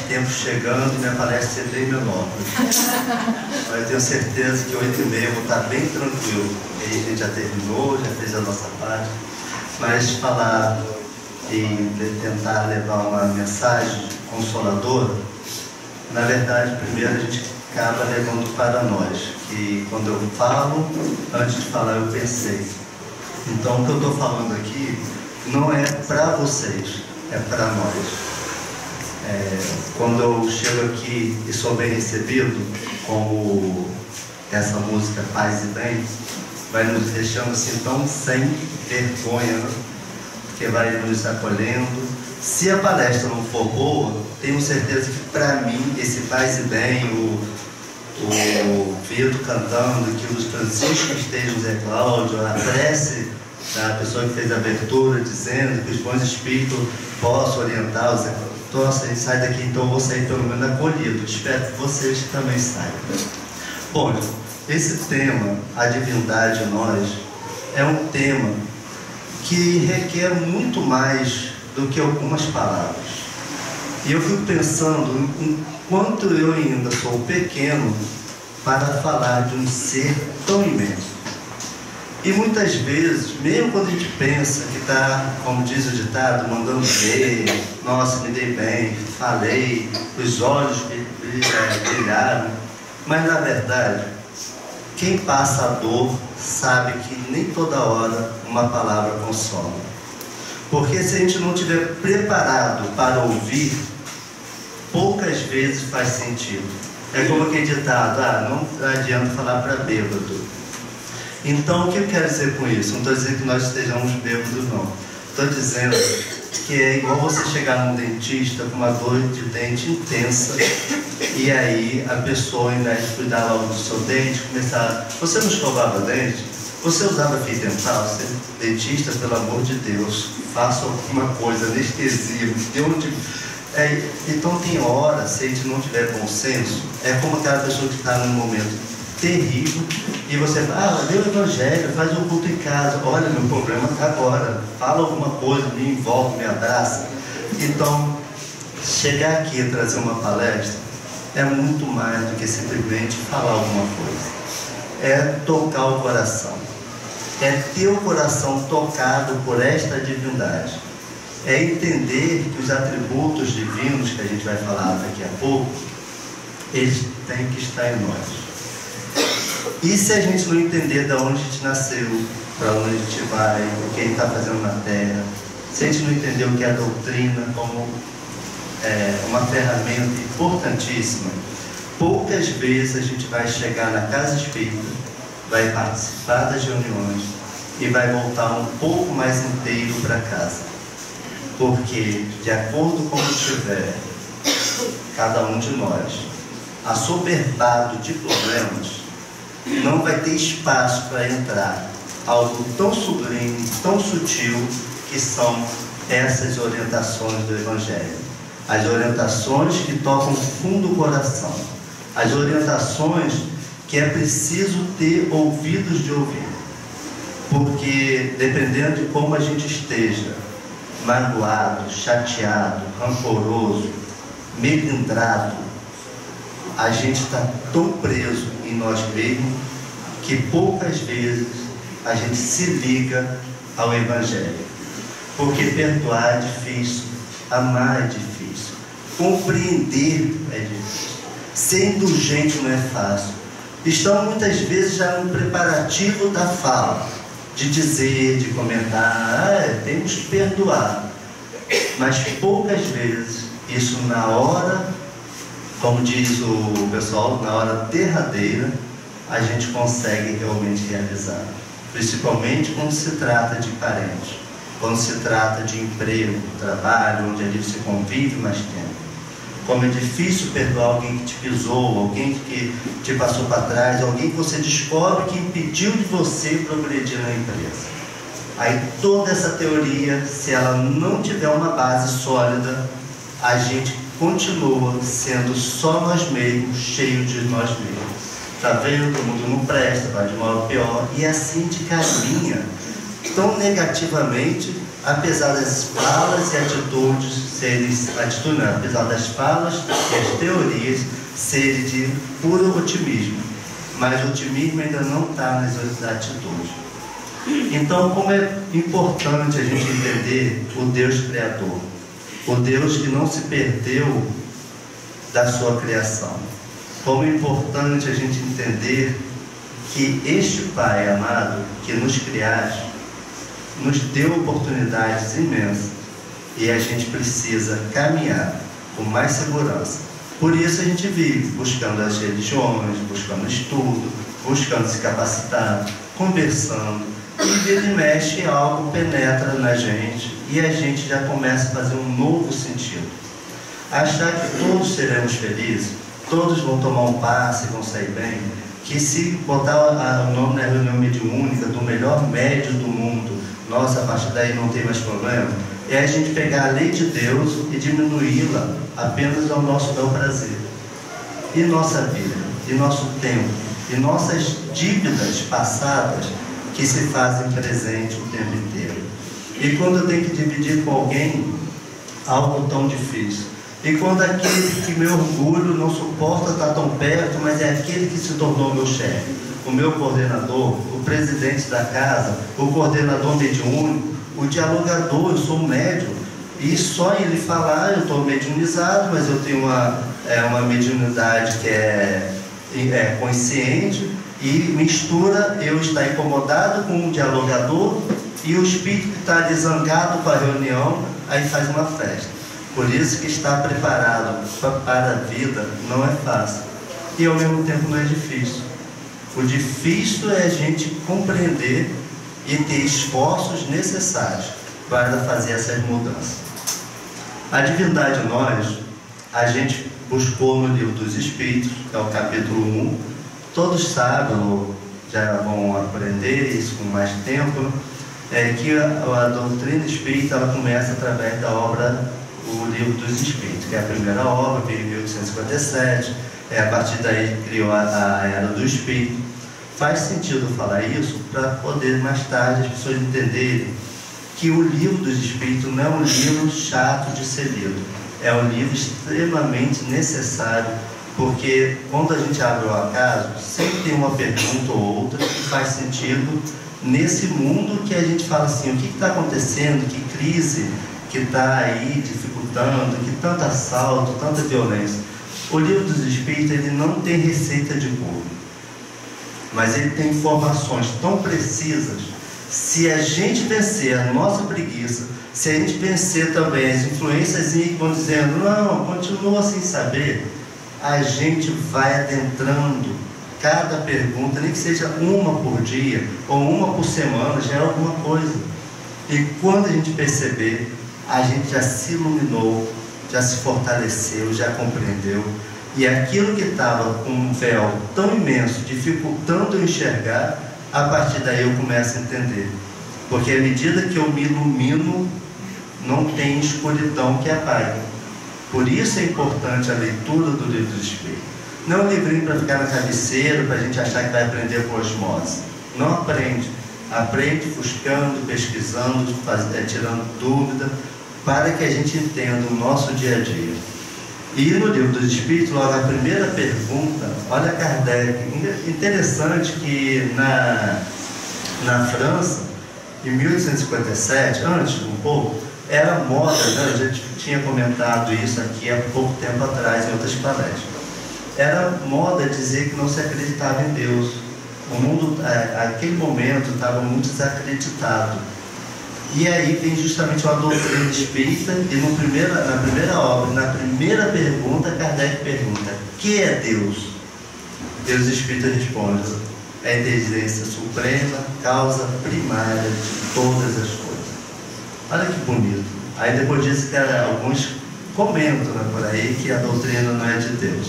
tempo chegando e minha palestra ser bem menor. Mas eu tenho certeza que 8h30 eu vou estar bem tranquilo. E aí a gente já terminou, já fez a nossa parte. Mas falar e tentar levar uma mensagem consoladora, na verdade, primeiro a gente acaba levando para nós. Que quando eu falo, antes de falar eu pensei. Então o que eu estou falando aqui não é para vocês, é para nós. Quando eu chego aqui e sou bem recebido, como essa música Paz e Bem, vai nos deixando assim tão sem vergonha, né? Porque vai nos acolhendo. Se a palestra não for boa, tenho certeza que para mim esse Paz e Bem, o Vitor cantando, que os Francisco estejam Zé Cláudio, a prece da pessoa que fez a abertura, dizendo que os bons espíritos possam orientar os Zé Cláudio. Nossa, a gente sai daqui, então eu vou sair pelo menos acolhido. Espero que vocês também saiam. Bom, esse tema, a divindade em nós, é um tema que requer muito mais do que algumas palavras. E eu fico pensando em quanto eu ainda sou pequeno para falar de um ser tão imenso. E muitas vezes, mesmo quando a gente pensa que está, como diz o ditado, mandando ver, nossa, me dei bem, falei, os olhos brilharam, mas na verdade, quem passa a dor sabe que nem toda hora uma palavra consola. Porque se a gente não estiver preparado para ouvir, poucas vezes faz sentido. É como aquele ditado, não adianta falar para bêbado. Então, o que eu quero dizer com isso? Não estou dizendo que nós estejamos bêbados, não. Estou dizendo que é igual você chegar num dentista com uma dor de dente intensa e aí a pessoa, ao invés de cuidar logo do seu dente, começar... Você não escovava dente? Você usava fio dental? Você, dentista, pelo amor de Deus, faça alguma coisa, anestesia, então tem hora, se a gente não tiver bom senso, é como aquela pessoa que está num momento terrível e você fala, lê o Evangelho, faz um culto em casa, olha, meu problema está agora, fala alguma coisa, me envolve, me abraça. Então, chegar aqui e trazer uma palestra é muito mais do que simplesmente falar alguma coisa. É tocar o coração, é ter o coração tocado por esta divindade, é entender que os atributos divinos que a gente vai falar daqui a pouco, eles têm que estar em nós. E se a gente não entender de onde a gente nasceu, para onde a gente vai, o que a gente está fazendo na Terra, se a gente não entender o que é a doutrina como uma ferramenta importantíssima, poucas vezes a gente vai chegar na casa espírita, vai participar das reuniões e vai voltar um pouco mais inteiro para casa. Porque, de acordo com o que estiver, cada um de nós, assoberbado de problemas, não vai ter espaço para entrar algo tão sublime, tão sutil, que são essas orientações do Evangelho. As orientações que tocam fundo do coração. As orientações que é preciso ter ouvidos de ouvir. Porque, dependendo de como a gente esteja, magoado, chateado, rancoroso, melindrado, a gente está tão preso em nós mesmos que poucas vezes a gente se liga ao Evangelho. Porque perdoar é difícil, amar é difícil, compreender é difícil, ser indulgente não é fácil. Estão muitas vezes já no preparativo da fala, de dizer, de comentar, temos que perdoar. Mas poucas vezes, isso na hora, como diz o pessoal, na hora derradeira, a gente consegue realmente realizar. Principalmente quando se trata de parentes, quando se trata de emprego, trabalho, onde ali você convive mais tempo. Como é difícil perdoar alguém que te pisou, alguém que te passou para trás, alguém que você descobre que impediu de você progredir na empresa. Aí toda essa teoria, se ela não tiver uma base sólida, a gente continua sendo só nós mesmos, cheio de nós mesmos. Está vendo? O mundo não presta, vai de mal a pior. E assim a gente caminha tão negativamente, apesar das falas e atitudes serem apesar das falas e as teorias serem de puro otimismo, mas o otimismo ainda não está nas atitudes. Então, como é importante a gente entender o Deus Criador, o Deus que não se perdeu da sua criação. Como é importante a gente entender que este Pai amado que nos criaste, nos deu oportunidades imensas e a gente precisa caminhar com mais segurança. Por isso a gente vive buscando as religiões, buscando estudo, buscando se capacitar, conversando, e vira e mexe algo penetra na gente e a gente já começa a fazer um novo sentido. Achar que todos seremos felizes, todos vão tomar um passe e vão sair bem, que se botar o nome na reunião mediúnica do melhor médio do mundo, nossa, a partir daí não tem mais problema, é a gente pegar a lei de Deus e diminuí-la apenas ao nosso bel prazer. E nossa vida, e nosso tempo, e nossas dívidas passadas que se fazem presente o tempo inteiro. E quando eu tenho que dividir com alguém algo tão difícil, e quando aquele que meu orgulho não suporta estar tão perto, mas é aquele que se tornou meu chefe, o meu coordenador, o presidente da casa, o coordenador mediúnico, o dialogador, eu sou um médium, e só ele falar, eu estou mediunizado, mas eu tenho uma mediunidade que é consciente, e mistura eu estar incomodado com um dialogador e o espírito que está ali zangado com a reunião, aí faz uma festa. Por isso que estar preparado para a vida não é fácil e ao mesmo tempo não é difícil. O difícil é a gente compreender e ter esforços necessários para fazer essas mudanças. A divindade em nós, a gente buscou no Livro dos Espíritos, que é o capítulo 1. Todos sabem, ou já vão aprender isso com mais tempo, que a doutrina espírita ela começa através da obra O Livro dos Espíritos, que é a primeira obra, veio em 1857, a partir daí criou a Era do Espírito. Faz sentido falar isso para poder mais tarde as pessoas entenderem que o Livro dos Espíritos não é um livro chato de ser lido, é um livro extremamente necessário, porque quando a gente abre o acaso, sempre tem uma pergunta ou outra que faz sentido nesse mundo que a gente fala assim, o que está acontecendo, que crise que está aí dificultando, que tanto assalto, tanta violência. O Livro dos Espíritos ele não tem receita de bolo, mas ele tem informações tão precisas. Se a gente vencer a nossa preguiça, se a gente vencer também as influências que vão dizendo, não, continua sem saber, a gente vai adentrando cada pergunta, nem que seja uma por dia ou uma por semana, já é alguma coisa. E quando a gente perceber, a gente já se iluminou, já se fortaleceu, já compreendeu. E aquilo que estava com um véu tão imenso, dificultando eu enxergar, a partir daí eu começo a entender. Porque à medida que eu me ilumino, não tem escuridão que apague. Por isso é importante a leitura do Livro dos Espíritos. Não é um livrinho para ficar na cabeceira, para a gente achar que vai aprender por osmose. Não aprende. Aprende buscando, pesquisando, tirando dúvida, para que a gente entenda o nosso dia a dia. E no Livro dos Espíritos, logo a primeira pergunta, olha Kardec, interessante que na França, em 1857, antes um pouco, era moda, né? A gente tinha comentado isso aqui há pouco tempo atrás em outras palestras. Era moda dizer que não se acreditava em Deus. O mundo, naquele momento, estava muito desacreditado. E aí vem justamente uma doutrina espírita, e na primeira obra, na primeira pergunta, Kardec pergunta, que é Deus? Deus Espírita responde, é a inteligência suprema, causa primária de todas as coisas. Olha que bonito. Aí depois disso, alguns comentam, né, por aí que a doutrina não é de Deus.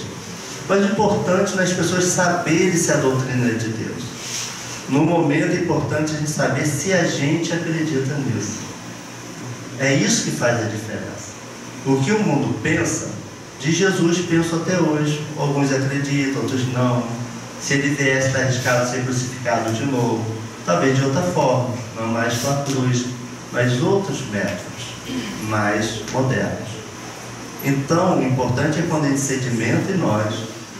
Mas o importante é as pessoas saberem se a doutrina é de Deus. No momento é importante a gente saber se a gente acredita nisso. É isso que faz a diferença. O que o mundo pensa, de Jesus penso até hoje. Alguns acreditam, outros não. Se ele viesse, está arriscado ser crucificado de novo. talvez de outra forma, não mais com a cruz, mas outros métodos mais modernos. Então, o importante é quando a gente sedimenta em nós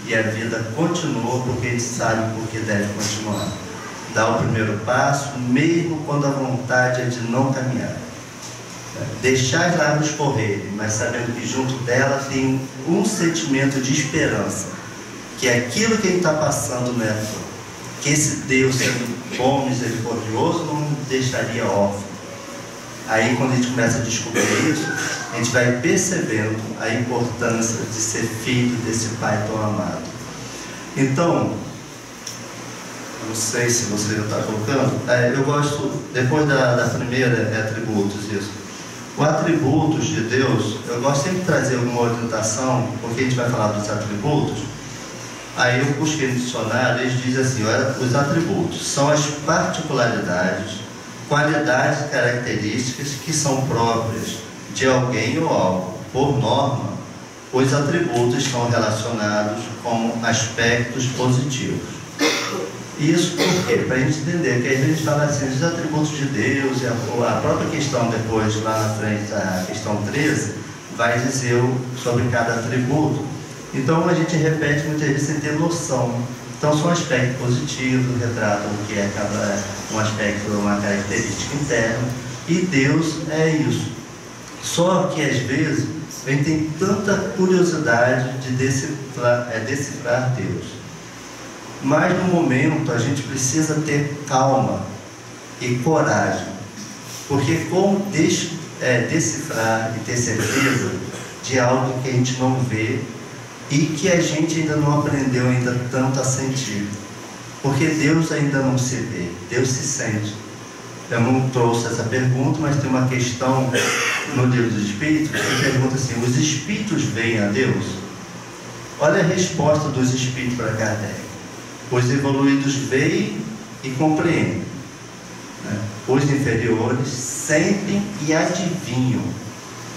e a vida continua, porque a gente sabe por que deve continuar. Dá o primeiro passo, mesmo quando a vontade é de não caminhar. Deixar as lágrimas correrem, mas sabendo que junto dela tem um sentimento de esperança, que é aquilo que a gente está passando não é à toa. Que esse Deus, sendo bom, misericordioso, não nos deixaria órfão. Aí, quando a gente começa a descobrir isso, a gente vai percebendo a importância de ser filho desse Pai tão amado. Então, não sei se você já está colocando, eu gosto, depois da primeira, atributos, isso. O atributos de Deus, eu gosto sempre de trazer alguma orientação, porque a gente vai falar dos atributos. Aí eu busquei no dicionário, eles dizem assim, olha, os atributos são as particularidades, qualidades e características que são próprias de alguém ou algo. Por norma, os atributos estão relacionados com aspectos positivos. Isso por quê? Para a gente entender que às vezes a gente fala assim, os atributos de Deus, e a própria questão depois, lá na frente, a questão 13, vai dizer sobre cada atributo. Então a gente repete muitas vezes sem ter noção. Então são aspectos positivos, retratam o que é um aspecto, uma característica interna, e Deus é isso. Só que às vezes a gente tem tanta curiosidade de decifrar Deus. Mas no momento a gente precisa ter calma e coragem, porque como decifrar e ter certeza de algo que a gente não vê e que a gente ainda não aprendeu ainda tanto a sentir, porque Deus ainda não se vê, Deus se sente. Eu não trouxe essa pergunta, mas tem uma questão no livro dos Espíritos que pergunta assim, os Espíritos veem a Deus? Olha a resposta dos Espíritos para Kardec. Os evoluídos veem e compreendem, né? Os inferiores sentem e adivinham.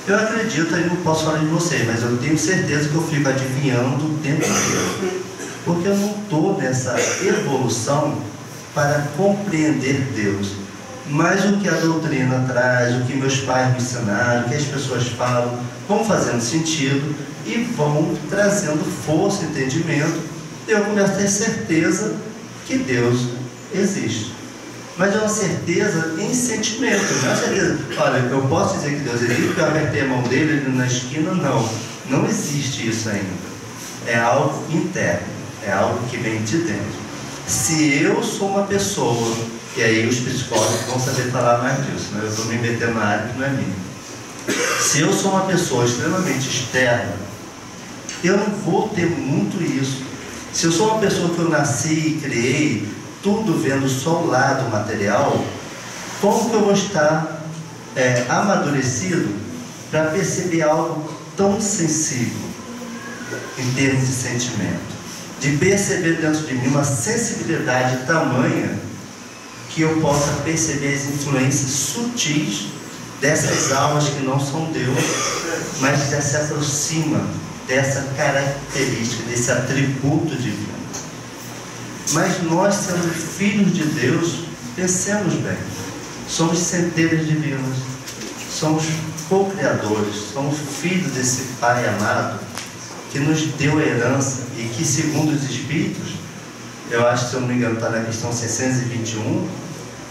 Eu acredito, aí não posso falar de vocês, mas eu tenho certeza que eu fico adivinhando o tempo inteiro, porque eu não estou nessa evolução para compreender Deus. Mas o que a doutrina traz, o que meus pais me ensinaram, o que as pessoas falam, vão fazendo sentido e vão trazendo força, entendimento. Eu começo a ter certeza que Deus existe. Mas é uma certeza em sentimento, não é certeza. Olha, eu posso dizer que Deus existe porque eu apertei a mão dele na esquina? Não, não existe isso ainda. É algo interno, é algo que vem de dentro. Se eu sou uma pessoa, e aí os psicólogos vão saber falar mais disso, né? Eu estou me metendo na área que não é minha. Se eu sou uma pessoa extremamente externa, eu não vou ter muito isso. Se eu sou uma pessoa que eu nasci e criei, tudo vendo só o lado material, como que eu vou estar amadurecido para perceber algo tão sensível em termos de sentimento? De perceber dentro de mim uma sensibilidade tamanha que eu possa perceber as influências sutis dessas almas que não são Deus, mas que se aproximam dessa característica, desse atributo divino. Mas nós, sendo filhos de Deus, pensemos bem, somos centelhas divinas, somos co-criadores, somos filhos desse Pai amado que nos deu a herança e que, segundo os Espíritos, eu acho que, se eu não me engano, está na questão 621,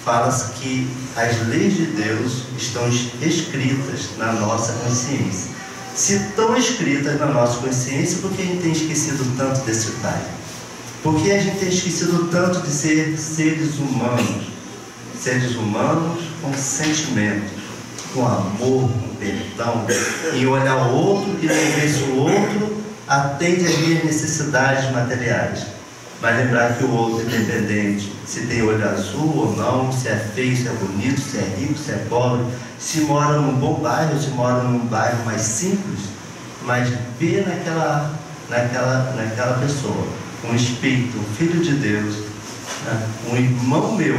fala-se que as leis de Deus estão escritas na nossa consciência. Se estão escritas na nossa consciência, por que a gente tem esquecido tanto desse Pai? Por que a gente tem esquecido tanto de ser seres humanos? Seres humanos com sentimentos, com amor, com perdão, em olhar o outro e não ver se o outro atende às minhas necessidades materiais. Mas lembrar que o outro é independente, se tem olho azul ou não, se é feio, se é bonito, se é rico, se é pobre, se mora num bom bairro, se mora num bairro mais simples, mas vê naquela pessoa um espírito, um filho de Deus, né? Um irmão meu,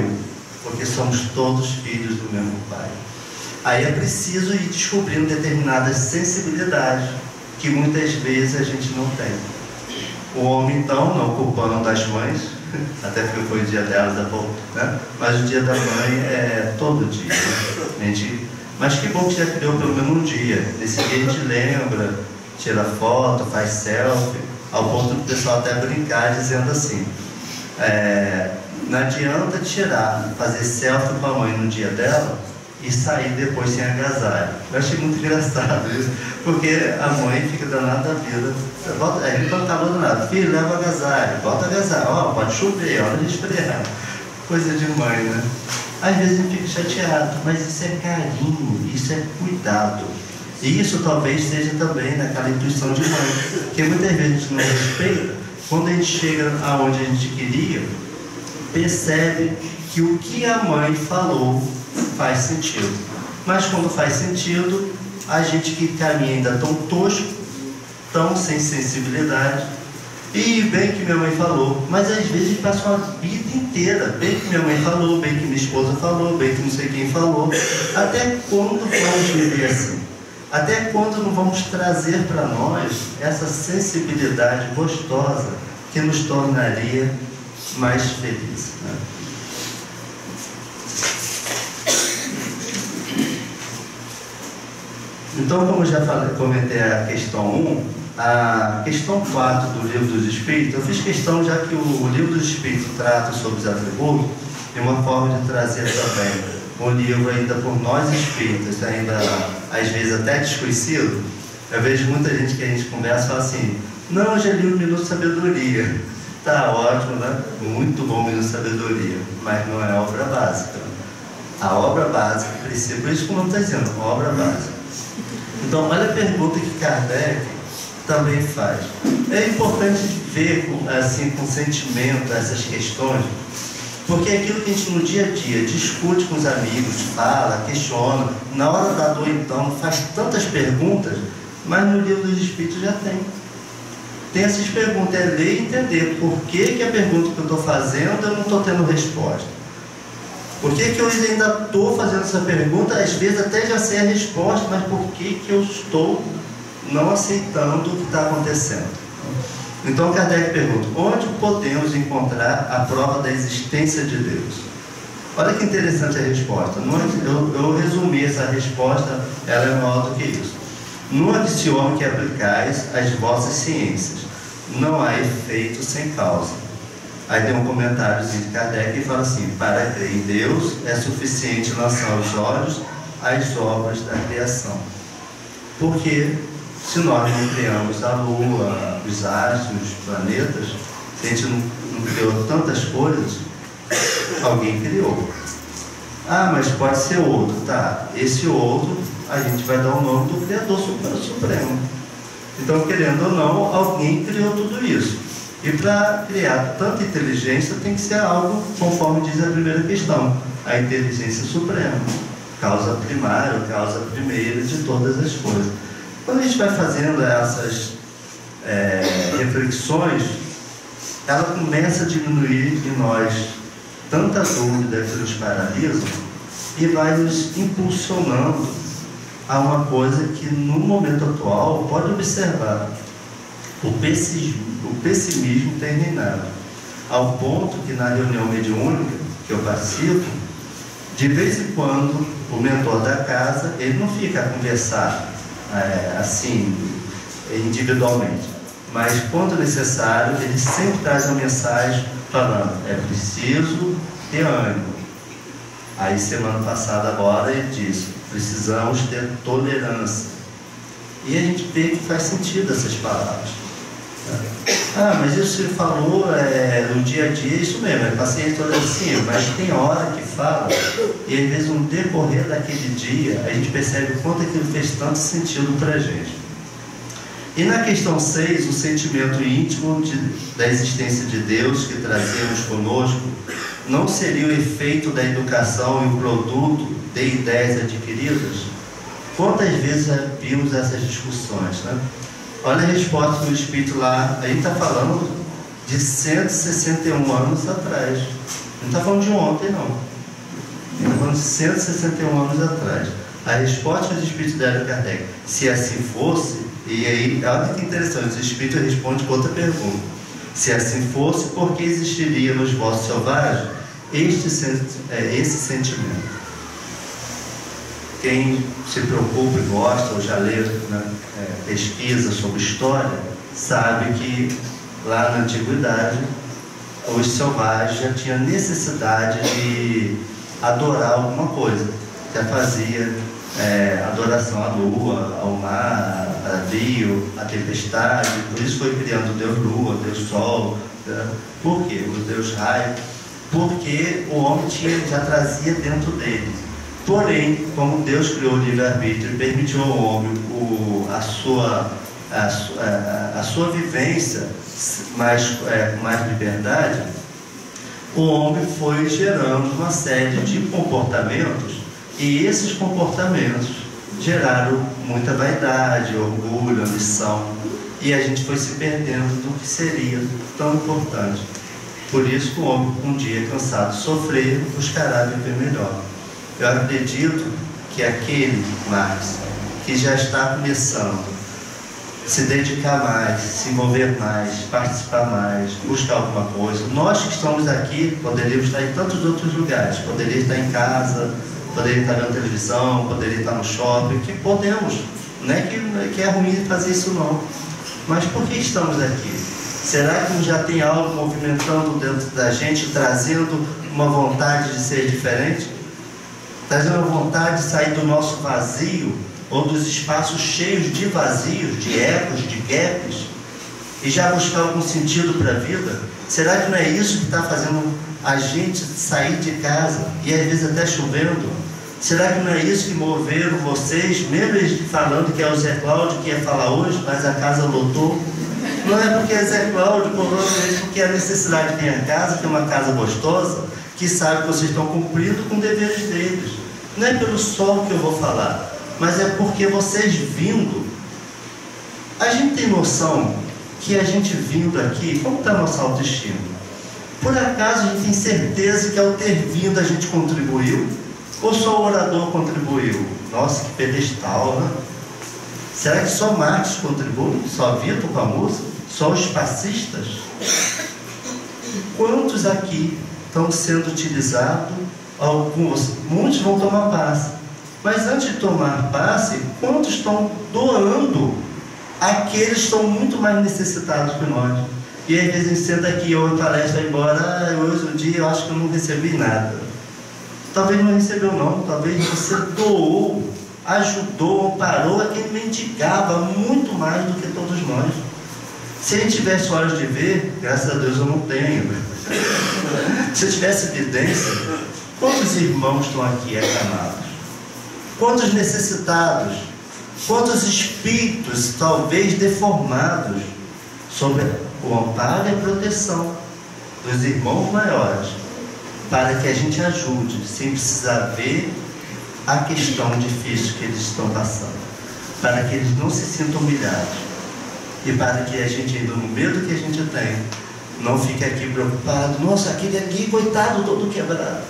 porque somos todos filhos do mesmo Pai. Aí é preciso ir descobrindo determinadas sensibilidades que muitas vezes a gente não tem. O homem, então, não culpando as mães, até porque foi o dia delas há pouco, né? Mas o dia da mãe é todo dia, né? Mas que bom que já criou pelo menos um dia. Nesse dia a gente lembra, tira foto, faz selfie, ao ponto do pessoal até brincar dizendo assim, não adianta fazer selfie com a mãe no dia dela e sair depois sem agasalho. Eu achei muito engraçado isso, porque a mãe fica danada da vida. A gente não estava danado, filho, leva agasalho, bota agasalho, ó, pode chover, hora de esfriar. Coisa de mãe, né? Às vezes a gente fica chateado, mas isso é carinho, isso é cuidado. E isso talvez seja também naquela intuição de mãe, porque muitas vezes a gente não respeita, quando a gente chega aonde a gente queria, percebe que o que a mãe falou faz sentido. Mas quando faz sentido, a gente que caminha ainda tão tosco, tão sem sensibilidade, e bem que minha mãe falou, mas às vezes a gente passa uma vida inteira, bem que minha mãe falou, bem que minha esposa falou, bem que não sei quem falou. Até quando vamos viver assim? Até quando não vamos trazer para nós essa sensibilidade gostosa que nos tornaria mais felizes, né? Então, como eu já comentei a questão 1, a questão 4 do Livro dos Espíritos, eu fiz questão, já que o Livro dos Espíritos trata sobre os atributos, de uma forma de trazer também um livro ainda por nós espíritas, ainda às vezes até desconhecido. Eu vejo muita gente que a gente conversa e fala assim, não, eu já li o Minuto de Sabedoria. Tá ótimo, né? Muito bom o Minuto de Sabedoria, mas não é obra básica. A obra básica precisa, por isso como eu estou dizendo, obra básica. Então, olha a pergunta que Kardec também faz. É importante ver assim, com sentimento essas questões, porque é aquilo que a gente no dia a dia discute com os amigos, fala, questiona, na hora da dor então faz tantas perguntas, mas no Livro dos Espíritos já tem. Tem essas perguntas, é ler e entender por que a pergunta que eu estou fazendo eu não estou tendo resposta. Por que eu ainda estou fazendo essa pergunta? Às vezes até já sei a resposta, mas por que eu estou não aceitando o que está acontecendo? Então Kardec pergunta, onde podemos encontrar a prova da existência de Deus? Olha que interessante a resposta. Eu resumi essa resposta, ela é maior do que isso. No axioma que aplicais às vossas ciências, não há efeito sem causa. Aí tem um comentário de Kardec que fala assim, para crer em Deus é suficiente lançar os olhos às obras da criação. Porque se nós não criamos a Lua, os astros, os planetas, se a gente não criou tantas coisas, alguém criou. Ah, mas pode ser outro, tá? Esse outro, a gente vai dar o nome do Criador Supremo. Então, querendo ou não, alguém criou tudo isso. E para criar tanta inteligência tem que ser algo, conforme diz a primeira questão, a inteligência suprema, causa primária, causa primeira de todas as coisas. Quando a gente vai fazendo essas reflexões, ela começa a diminuir em nós tanta dúvida que nos paralisa e vai nos impulsionando a uma coisa que no momento atual, pode observar, o pessimismo tem reinado, ao ponto que na reunião mediúnica que eu participo, de vez em quando o mentor da casa, ele não fica a conversar assim, individualmente, mas quando necessário, ele sempre traz uma mensagem falando, é preciso ter ânimo. Aí semana passada agora ele disse, precisamos ter tolerância. E a gente vê que faz sentido essas palavras. Ah, mas isso que você falou no dia a dia, isso mesmo, é paciência, tolerância, mas tem hora que fala, e às vezes no decorrer daquele dia, a gente percebe o quanto aquilo fez tanto sentido para a gente. E na questão 6, o sentimento íntimo da existência de Deus que trazemos conosco, não seria o efeito da educação e o produto de ideias adquiridas? Quantas vezes já vimos essas discussões, né? Olha a resposta do Espírito lá, a gente está falando de 161 anos atrás. Não está falando de ontem, não. Está falando de 161 anos atrás. A resposta do Espírito de Allan Kardec, se assim fosse, e aí, olha que interessante, o Espírito responde com outra pergunta. Se assim fosse, por que existiria nos vossos selvagens esse sentimento? Quem se preocupa e gosta, ou já lê, né, pesquisa sobre história, sabe que lá na antiguidade os selvagens já tinham necessidade de adorar alguma coisa. Já fazia adoração à lua, ao mar, a rio, à tempestade. Por isso foi criando o Deus Lua, o Deus Sol. Né? Por quê? O Deus Raio. Porque o homem já trazia dentro dele. Porém, como Deus criou o livre-arbítrio e permitiu ao homem a sua vivência com mais liberdade, o homem foi gerando uma série de comportamentos, e esses comportamentos geraram muita vaidade, orgulho, ambição, e a gente foi se perdendo do que seria tão importante. Por isso que o homem, um dia cansado de sofrer, buscará viver melhor. Eu acredito que aquele, Marcos, que já está começando a se dedicar mais, se envolver mais, participar mais, buscar alguma coisa. Nós que estamos aqui poderíamos estar em tantos outros lugares, poderia estar em casa, poderia estar na televisão, poderia estar no shopping, que podemos. Não é que é ruim fazer isso não. Mas por que estamos aqui? Será que já tem algo movimentando dentro da gente, trazendo uma vontade de ser diferente? Trazendo a vontade de sair do nosso vazio, ou dos espaços cheios de vazios, de ecos, de gaps, e já buscar algum sentido para a vida? Será que não é isso que está fazendo a gente sair de casa, e às vezes até chovendo? Será que não é isso que moveram vocês, mesmo eles falando que é o Zé Cláudio que ia falar hoje, mas a casa lotou? Não é porque é Zé Cláudio, provavelmente porque a necessidade tem a casa, tem uma casa gostosa, que sabe que vocês estão cumprindo com deveres deles. Não é pelo sol que eu vou falar, mas é porque vocês vindo, a gente tem noção que a gente vindo aqui, como está a nossa autoestima? Por acaso a gente tem certeza que ao ter vindo a gente contribuiu? Ou só o orador contribuiu? Nossa, que pedestal, né? Será que só Marcos contribui? Só Vitor com a música? Só os passistas? Quantos aqui estão sendo utilizados? Alguns, muitos vão tomar passe. Mas antes de tomar passe, quantos estão doando àqueles que estão muito mais necessitados que nós? E às vezes a gente senta aqui, ou em palestra, vai embora, hoje um dia eu acho que eu não recebi nada. Talvez não recebeu não, talvez você doou, ajudou, amparou a quem mendigava muito mais do que todos nós. Se a gente tivesse olhos de ver, graças a Deus eu não tenho. Se eu tivesse evidência, quantos irmãos estão aqui acamados? Quantos necessitados? Quantos espíritos, talvez deformados, sob o amparo e a proteção dos irmãos maiores, para que a gente ajude, sem precisar ver a questão difícil que eles estão passando, para que eles não se sintam humilhados, e para que a gente, ainda no medo que a gente tem, não fique aqui preocupado. Nossa, aquele aqui, coitado, todo quebrado.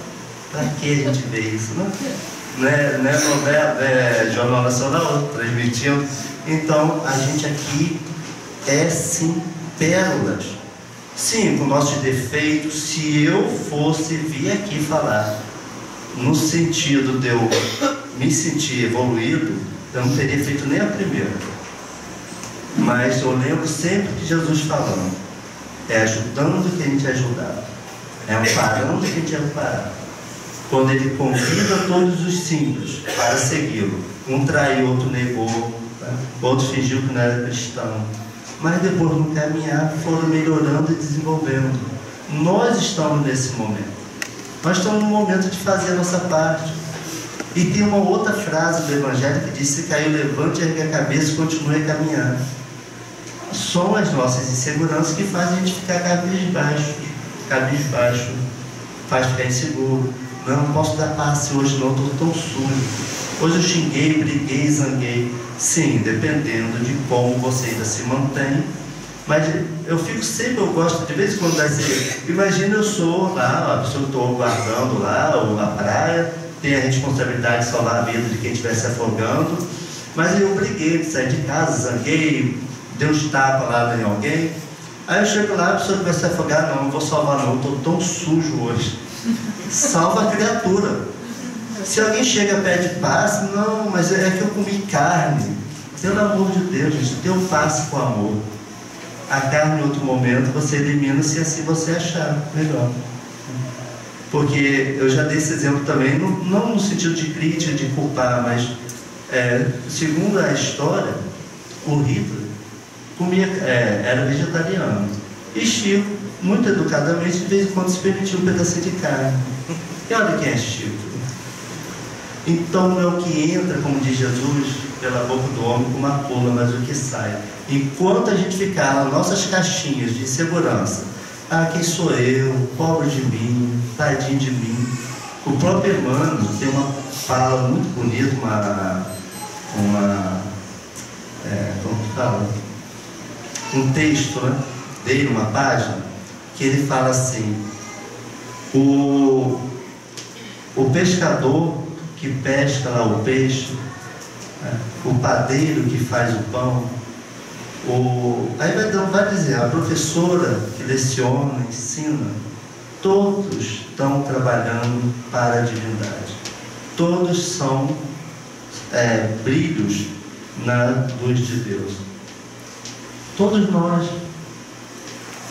Para que a gente vê isso? Não é novela, é Jornal Nacional transmitindo. Então, a gente aqui é sim pérolas. Sim, com nossos defeitos. Se eu fosse vir aqui falar no sentido de eu me sentir evoluído, eu não teria feito nem a primeira. Mas eu lembro sempre de Jesus falando: é ajudando que a gente é ajudado, é amparando que a gente é amparado. Quando ele convida todos os simples para segui-lo, um traiu, outro negou, tá? Outro fingiu que não era cristão, mas depois no caminhar foram melhorando e desenvolvendo. Nós estamos nesse momento, nós estamos no momento de fazer a nossa parte. E tem uma outra frase do Evangelho que diz: se caiu, levante, ergue a cabeça e continue a caminhar. São as nossas inseguranças que fazem a gente ficar cabisbaixo, faz ficar inseguro. Não posso dar passe hoje, não, estou tão sujo. Hoje eu xinguei, briguei, zanguei. Sim, dependendo de como você ainda se mantém. Mas eu fico sempre, eu gosto de vez em quando dar esse. Imagina, eu sou lá, a pessoa que estou guardando lá, ou a praia, tem a responsabilidade de salvar a vida de quem estiver se afogando. Mas eu briguei, saí de casa, zanguei, dei uns tapas lá em alguém. Aí eu chego lá, a pessoa começa a afogar, não vou salvar não, estou tão sujo hoje. Salva a criatura. Se alguém chega e pede passe, não, mas é que eu comi carne. Pelo amor de Deus, gente, dê um passe com amor. A carne em outro momento você elimina se assim você achar melhor. Porque eu já dei esse exemplo também, não no sentido de crítica, de culpar, mas segundo a história, o Hitler era vegetariano. E Chico, muito educadamente, de vez em quando se permitia um pedacinho de carne. E olha quem é Chico. Então não é o que entra, como diz Jesus, pela boca do homem com uma pula, mas o que sai. Enquanto a gente ficar nas nossas caixinhas de segurança, quem sou eu, pobre de mim, tadinho de mim. O próprio Emmanuel tem uma fala muito bonita, como que fala? Um texto, né, dele, uma página, que ele fala assim: o pescador que pesca lá o peixe, né, o padeiro que faz o pão, aí vai dizer, a professora que leciona, ensina, todos estão trabalhando para a divindade. Todos são brilhos na luz de Deus. Todos nós.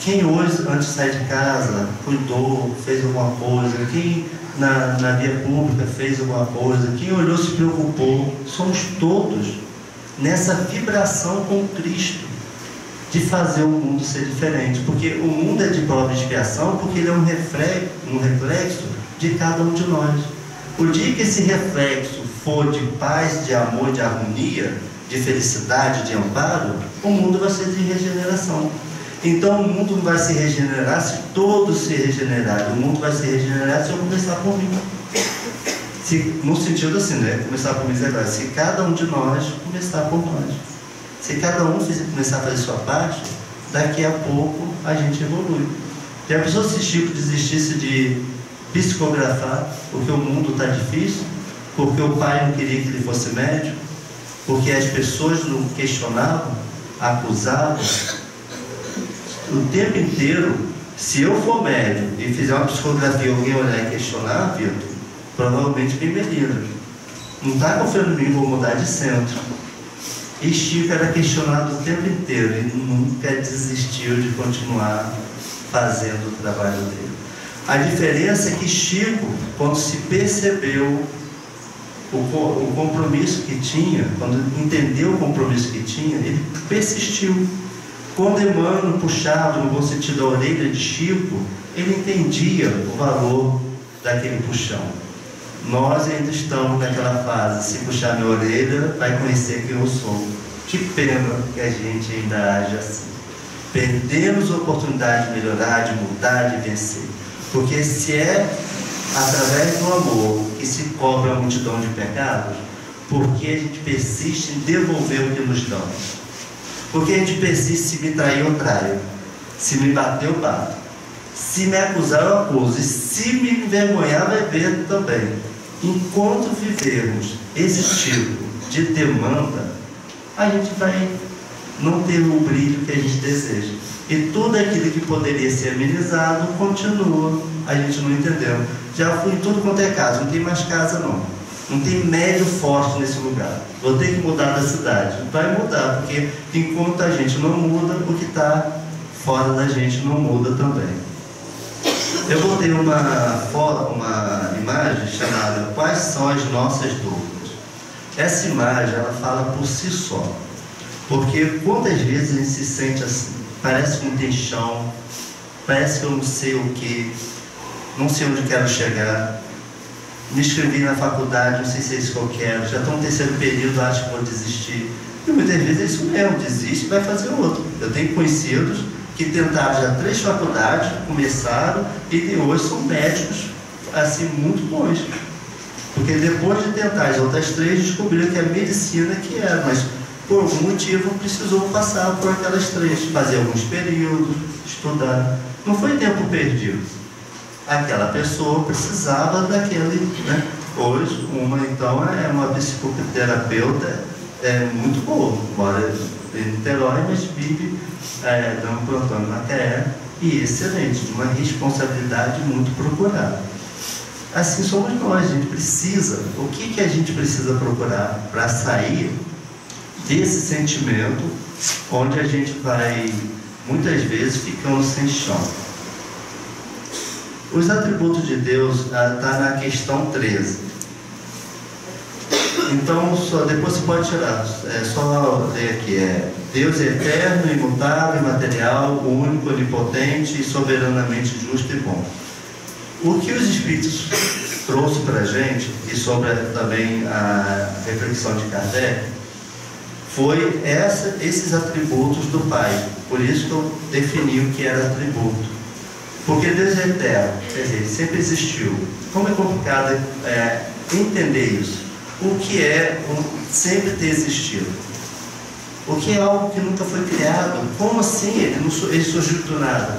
Quem hoje, antes de sair de casa, cuidou, fez alguma coisa, quem na via pública fez alguma coisa, quem olhou, se preocupou, somos todos nessa vibração com Cristo, de fazer o mundo ser diferente. Porque o mundo é de prova de expiação, porque ele é um reflexo de cada um de nós. O dia que esse reflexo for de paz, de amor, de harmonia, de felicidade, de amparo, o mundo vai ser de regeneração. Então o mundo não vai se regenerar se todos se regenerarem. O mundo vai se regenerar se eu começar por mim. No sentido assim, né? Começar por misericórdia. Se cada um de nós começar por nós. Se cada um começar a fazer sua parte, daqui a pouco a gente evolui. E a pessoa, se Chico desistisse de psicografar, porque o mundo está difícil, porque o pai não queria que ele fosse médico, porque as pessoas não questionavam, acusavam, o tempo inteiro, se eu for médico e fizer uma psicografia e alguém olhar e questionar, Vitor, provavelmente me melhora. Não está confiando em mim, vou mudar de centro. E Chico era questionado o tempo inteiro e nunca desistiu de continuar fazendo o trabalho dele. A diferença é que Chico, quando se percebeu o compromisso que tinha, quando entendeu o compromisso que tinha, ele persistiu. Quando Emmanuel puxava, no bom sentido, a orelha de Chico, ele entendia o valor daquele puxão. Nós ainda estamos naquela fase, se puxar minha orelha, vai conhecer quem eu sou. Que pena que a gente ainda age assim. Perdemos a oportunidade de melhorar, de mudar, de vencer. Porque se é através do amor que se cobra a multidão de pecados, porque a gente persiste em devolver o que nos dão. Porque a gente persiste, se me trair, eu traio. Se me bater, eu bato. Se me acusar, eu acuso. E se me envergonhar, vai ver também. Enquanto vivermos esse tipo de demanda, a gente vai não ter o brilho que a gente deseja. E tudo aquilo que poderia ser amenizado, continua. A gente não entendeu. Já fui em tudo quanto é casa, não tem mais casa não. Não tem médio forte nesse lugar. Vou ter que mudar da cidade. Vai mudar, porque enquanto a gente não muda, o que está fora da gente não muda também. Eu botei uma imagem chamada Quais são as nossas dúvidas? Essa imagem, ela fala por si só. Porque quantas vezes a gente se sente assim, parece que não tem chão, parece que eu não sei o que, não sei onde quero chegar, me inscrevi na faculdade, não sei se é isso que eu quero, já estou no terceiro período, acho que vou desistir. E muitas vezes é isso mesmo, desiste e vai fazer outro. Eu tenho conhecidos que tentaram já 3 faculdades, começaram e hoje são médicos assim muito bons. Porque depois de tentar as outras 3, descobriram que a medicina que era, mas por algum motivo precisou passar por aquelas 3, fazer alguns períodos, estudar. Não foi tempo perdido. Aquela pessoa precisava daquele, né? Hoje, então é uma psicoterapeuta muito boa, mora em Niterói, mas vive dando plantão em Macaé, e excelente, de uma responsabilidade muito procurada. Assim somos nós, a gente precisa, o que a gente precisa procurar para sair desse sentimento onde a gente vai, muitas vezes, ficando sem chão. Os atributos de Deus está na questão 13. Então, depois você pode tirar, só ler aqui, Deus é eterno, imutável, imaterial, único, onipotente e soberanamente justo e bom. O que os Espíritos trouxe para a gente, e sobre também a reflexão de Kardec, foi esses atributos do Pai. Por isso que eu defini o que era atributo. Porque Deus é eterno, quer dizer, sempre existiu. Como é complicado entender isso? O que é sempre ter existido? O que é algo que nunca foi criado? Como assim? Ele surgiu do nada.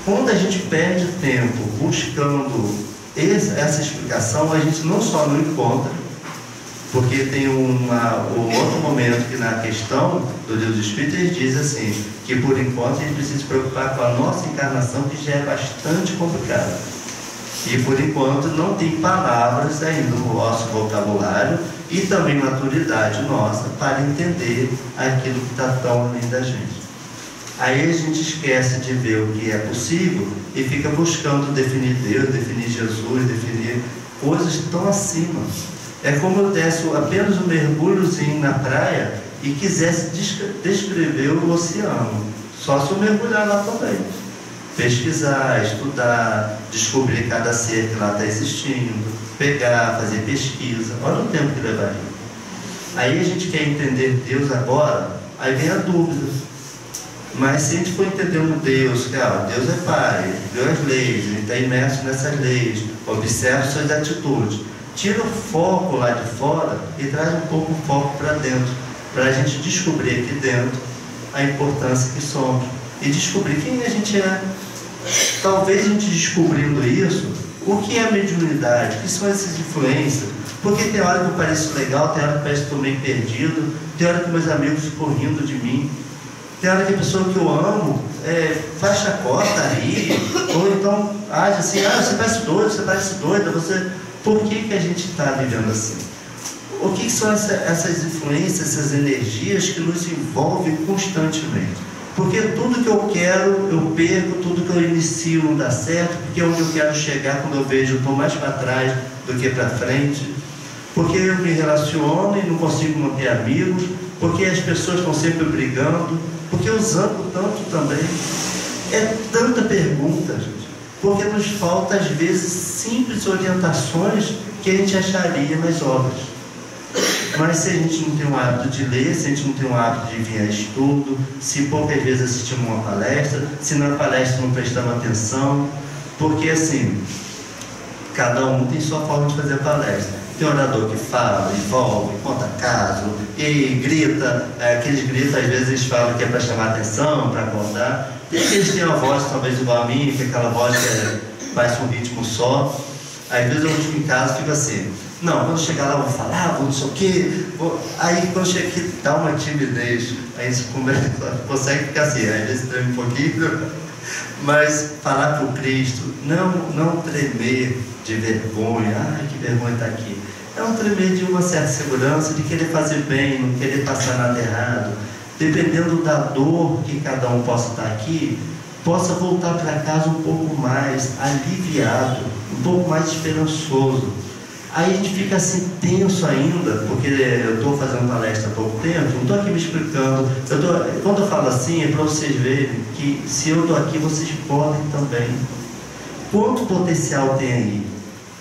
Quando a gente perde tempo buscando essa explicação, a gente não só não encontra, porque tem um outro momento que na questão do Deus Espírito ele diz assim, que por enquanto a gente precisa se preocupar com a nossa encarnação, que já é bastante complicada. E por enquanto não tem palavras ainda no nosso vocabulário e também maturidade nossa para entender aquilo que está tão além da gente. Aí a gente esquece de ver o que é possível e fica buscando definir Deus, definir Jesus, definir coisas tão acima. É como eu desse apenas um mergulhozinho na praia e quisesse descrever o oceano. Só se eu mergulhar lá também. Pesquisar, estudar, descobrir cada ser que lá está existindo, pegar, fazer pesquisa. Olha o tempo que levaria. Aí a gente quer entender Deus agora, aí vem a dúvida. Mas se a gente for entendendo Deus, que Deus é Pai, Deus as leis, Ele está imerso nessas leis, observa suas atitudes, tira o foco lá de fora e traz um pouco o foco para dentro, para a gente descobrir aqui dentro a importância que somos e descobrir quem a gente é. Talvez a gente descobrindo isso, o que é a mediunidade, o que são essas influências, porque tem hora que eu pareço legal, tem hora que parece que estou meio perdido, tem hora que meus amigos ficam rindo de mim, tem hora que a pessoa que eu amo faz chacota, ri, ou então age assim, você parece doida, por que a gente está vivendo assim? O que são essas influências, essas energias que nos envolvem constantemente? Porque tudo que eu quero, eu perco, tudo que eu inicio não dá certo, porque onde eu quero chegar, quando eu vejo, eu estou mais para trás do que para frente, porque eu me relaciono e não consigo manter amigos, porque as pessoas estão sempre brigando, porque eu zango tanto também. É tanta pergunta, gente, porque nos falta, às vezes, simples orientações que a gente acharia nas obras. Mas se a gente não tem o hábito de ler, se a gente não tem o hábito de vir a estudo, se poucas vezes assistimos uma palestra, se na palestra não prestamos atenção, porque assim, cada um tem sua forma de fazer palestra. Tem orador que fala, envolve, conta caso, e grita, aqueles gritos às vezes eles falam que é para chamar atenção, para acordar. Tem aqueles que têm uma voz talvez igual a mim, que é aquela voz que faz um ritmo só. Às vezes eu fico em casa e fico assim, não, quando chegar lá eu vou falar, vou não sei o quê. Aí quando chega aqui dá uma timidez, aí a gente consegue ficar assim, às vezes treme um pouquinho, mas falar para o Cristo, não tremer de vergonha, que vergonha está aqui. É um tremer de uma certa segurança, de querer fazer bem, não querer passar nada errado. Dependendo da dor que cada um possa estar aqui, possa voltar para casa um pouco mais aliviado, um pouco mais esperançoso. Aí a gente fica assim tenso ainda, porque eu estou fazendo palestra há pouco tempo, não estou aqui me explicando. Quando eu falo assim, é para vocês verem que se eu estou aqui, vocês podem também. Quanto potencial tem aí?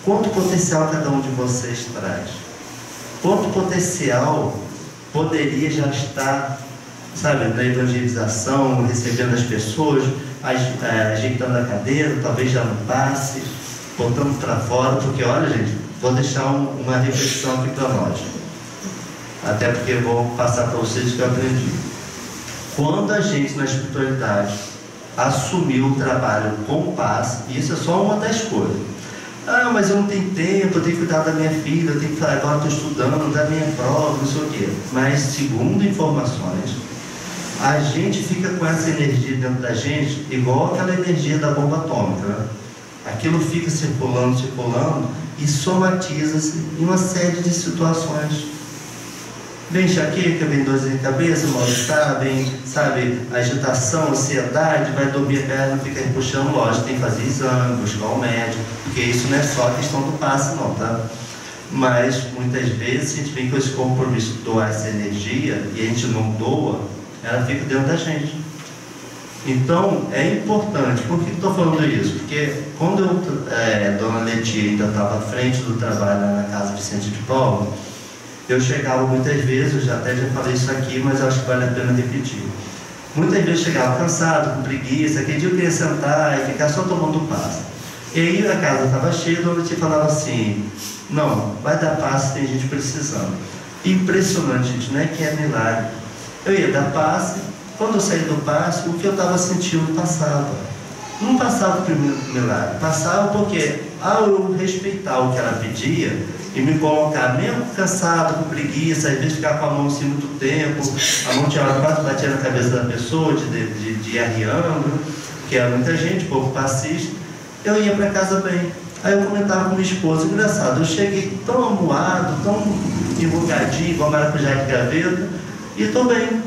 Quanto potencial cada um de vocês traz? Quanto potencial poderia já estar, sabe, na evangelização, recebendo as pessoas, ajeitando a cadeira, talvez já não passe, botando para fora, porque olha, gente, vou deixar uma reflexão aqui para nós, até porque eu vou passar para vocês o que eu aprendi. Quando a gente na espiritualidade assumiu o trabalho com paz, isso é só uma das coisas. Mas eu não tenho tempo, eu tenho que cuidar da minha filha, eu tenho que agora estou estudando, da minha prova, não sei o quê. Mas segundo informações, a gente fica com essa energia dentro da gente, igual aquela energia da bomba atômica, né? Aquilo fica circulando, circulando e somatiza-se em uma série de situações. Vem enxaqueca, vem dor de cabeça, mal-estar, vem, sabe, agitação, ansiedade, vai dormir a perna, fica puxando, lógico, tem que fazer exame, buscar um médico, porque isso não é só a questão do passe não, tá? Mas muitas vezes a gente vem com esse compromisso de doar essa energia e a gente não doa, ela fica dentro da gente. Então é importante. Por que estou falando isso? Porque quando Dona Letia ainda estava à frente do trabalho na Casa Vicente de Paulo, eu chegava muitas vezes, eu já falei isso aqui, mas eu acho que vale a pena repetir. Muitas vezes chegava cansado, com preguiça, aquele dia eu queria sentar e ficar só tomando passe. E aí a casa estava cheia, a Dona Letia falava assim: não, vai dar passe, tem gente precisando. Impressionante, gente, não é que é milagre. Eu ia dar passe, quando eu saí do passe, o que eu estava sentindo passava. Não passava o primeiro milagre, passava porque, ao eu respeitar o que ela pedia e me colocar, mesmo cansado, com preguiça, às vezes ficar com a mão assim muito tempo, a mão tinha quase batia na cabeça da pessoa, de ir arriando, que era muita gente, pouco passista, eu ia para casa bem. Aí eu comentava com minha esposa, engraçado, eu cheguei tão amuado, tão enrugadinho, igual maracujá de gaveta, e estou bem.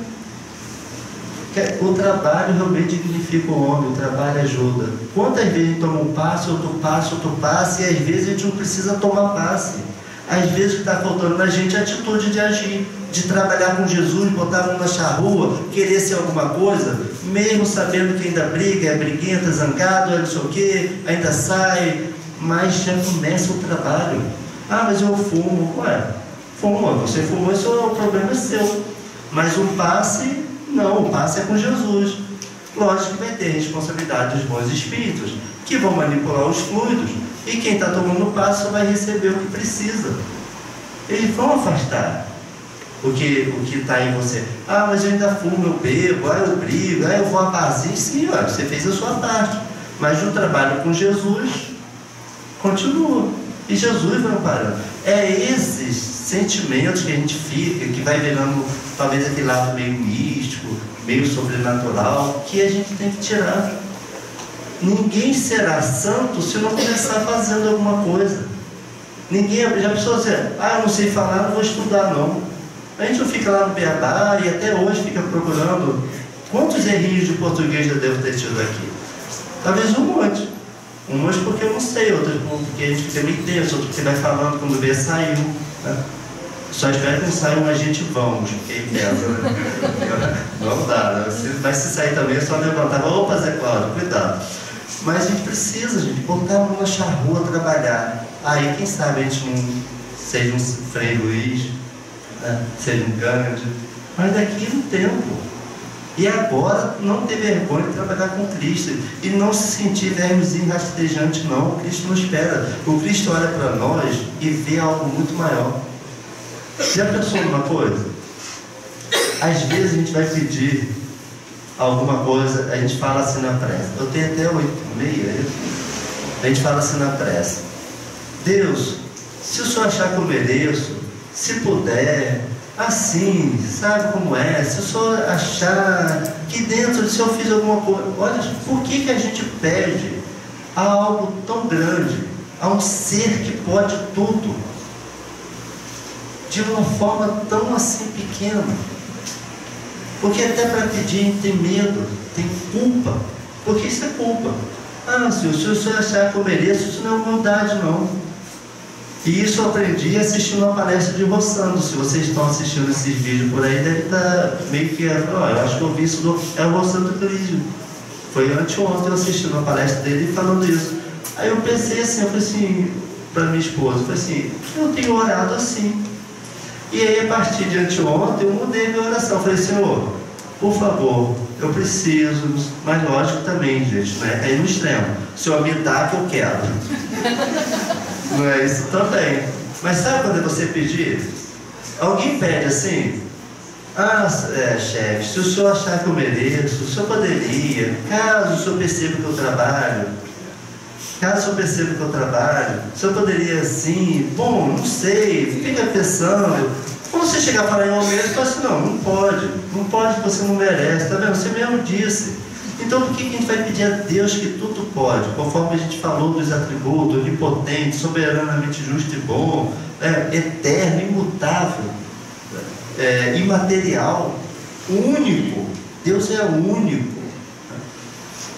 O trabalho realmente dignifica o homem, o trabalho ajuda. Quantas vezes a gente toma um passe, outro passe, e às vezes a gente não precisa tomar passe. Às vezes o que está faltando na gente é a atitude de agir, de trabalhar com Jesus, botar a mão na charrua, querer ser alguma coisa, mesmo sabendo que ainda briga, é briguenta, zangado, é não sei o quê, ainda sai, mas já começa o trabalho. Ah, mas eu fumo. Ué, fuma, você fumou, isso o problema é seu. Mas um passe, não, o passe é com Jesus. Lógico que vai ter responsabilidade dos bons espíritos, que vão manipular os fluidos, e quem está tomando o passe só vai receber o que precisa. Eles vão afastar o que está em você. Ah, mas eu ainda fumo, eu bebo, eu brigo, eu vou a paz. Sim, olha, você fez a sua parte. Mas no trabalho com Jesus, continua. E Jesus vai parando. É esses sentimentos que a gente fica, que vai virando talvez aquele lado meio místico, meio sobrenatural, que a gente tem que tirar. Ninguém será santo se não começar fazendo alguma coisa. Ninguém, já pensou assim, eu não sei falar, não vou estudar não. A gente não fica lá no beabá e até hoje fica procurando. Quantos errinhos de português eu devo ter tido aqui? Talvez um monte. Umas porque eu não sei, outras porque a gente fica meio tenso, outras porque vai falando quando vê, saiu. Né? Só espero que não saia um agente vamos, fiquei pensa, né? Não dá, né? Mas se sair também é só levantar, opa, Zé Cláudio, cuidado. Mas a gente precisa, gente, botar a mão na charrua, trabalhar. Aí, quem sabe a gente não seja um Frei Luiz, né? Seja um Gandhi, mas daqui no tempo. E agora, não ter vergonha de trabalhar com Cristo e não se sentir vermezinho rastejante, não. O Cristo não espera. O Cristo olha para nós e vê algo muito maior. Já pensou numa coisa? Às vezes a gente vai pedir alguma coisa, a gente fala assim na prece. Eu tenho até 8h30, a gente fala assim na prece: Deus, se o Senhor achar que eu mereço, se puder, assim, sabe como é, se o Senhor achar que dentro do Senhor fiz alguma coisa, olha, por que a gente pede a algo tão grande, a um ser que pode tudo, de uma forma tão assim pequena? Porque até para pedir tem medo, tem culpa, porque isso é culpa. Senhor, se o Senhor achar que eu mereço, isso não é humildade não. E isso eu aprendi assistindo uma palestra de Rossando. Se vocês estão assistindo esses vídeos por aí, deve estar meio que, eu acho que eu vi isso é o Rossando Clígio. Foi anteontem eu assistindo uma palestra dele falando isso. Aí eu pensei assim, eu falei assim para minha esposa, eu falei assim, eu tenho orado assim. E aí, a partir de anteontem, eu mudei minha oração. Eu falei, Senhor, por favor, eu preciso, mas lógico também, gente, né? É no extremo. O Senhor me dá que eu quero. Não é isso também. Mas sabe quando você pedir? Alguém pede assim, chefe, se o senhor achar que eu mereço, o senhor poderia, caso o senhor perceba que eu trabalho, o senhor poderia assim, bom, não sei, fica pensando, Quando você chegar a falar em aumento, você fala assim, não pode, você não merece, está vendo? Você mesmo disse. Então por que a gente vai pedir a Deus que tudo pode? Conforme a gente falou dos atributos, onipotente, soberanamente justo e bom, eterno, imutável, imaterial, único. Deus é único.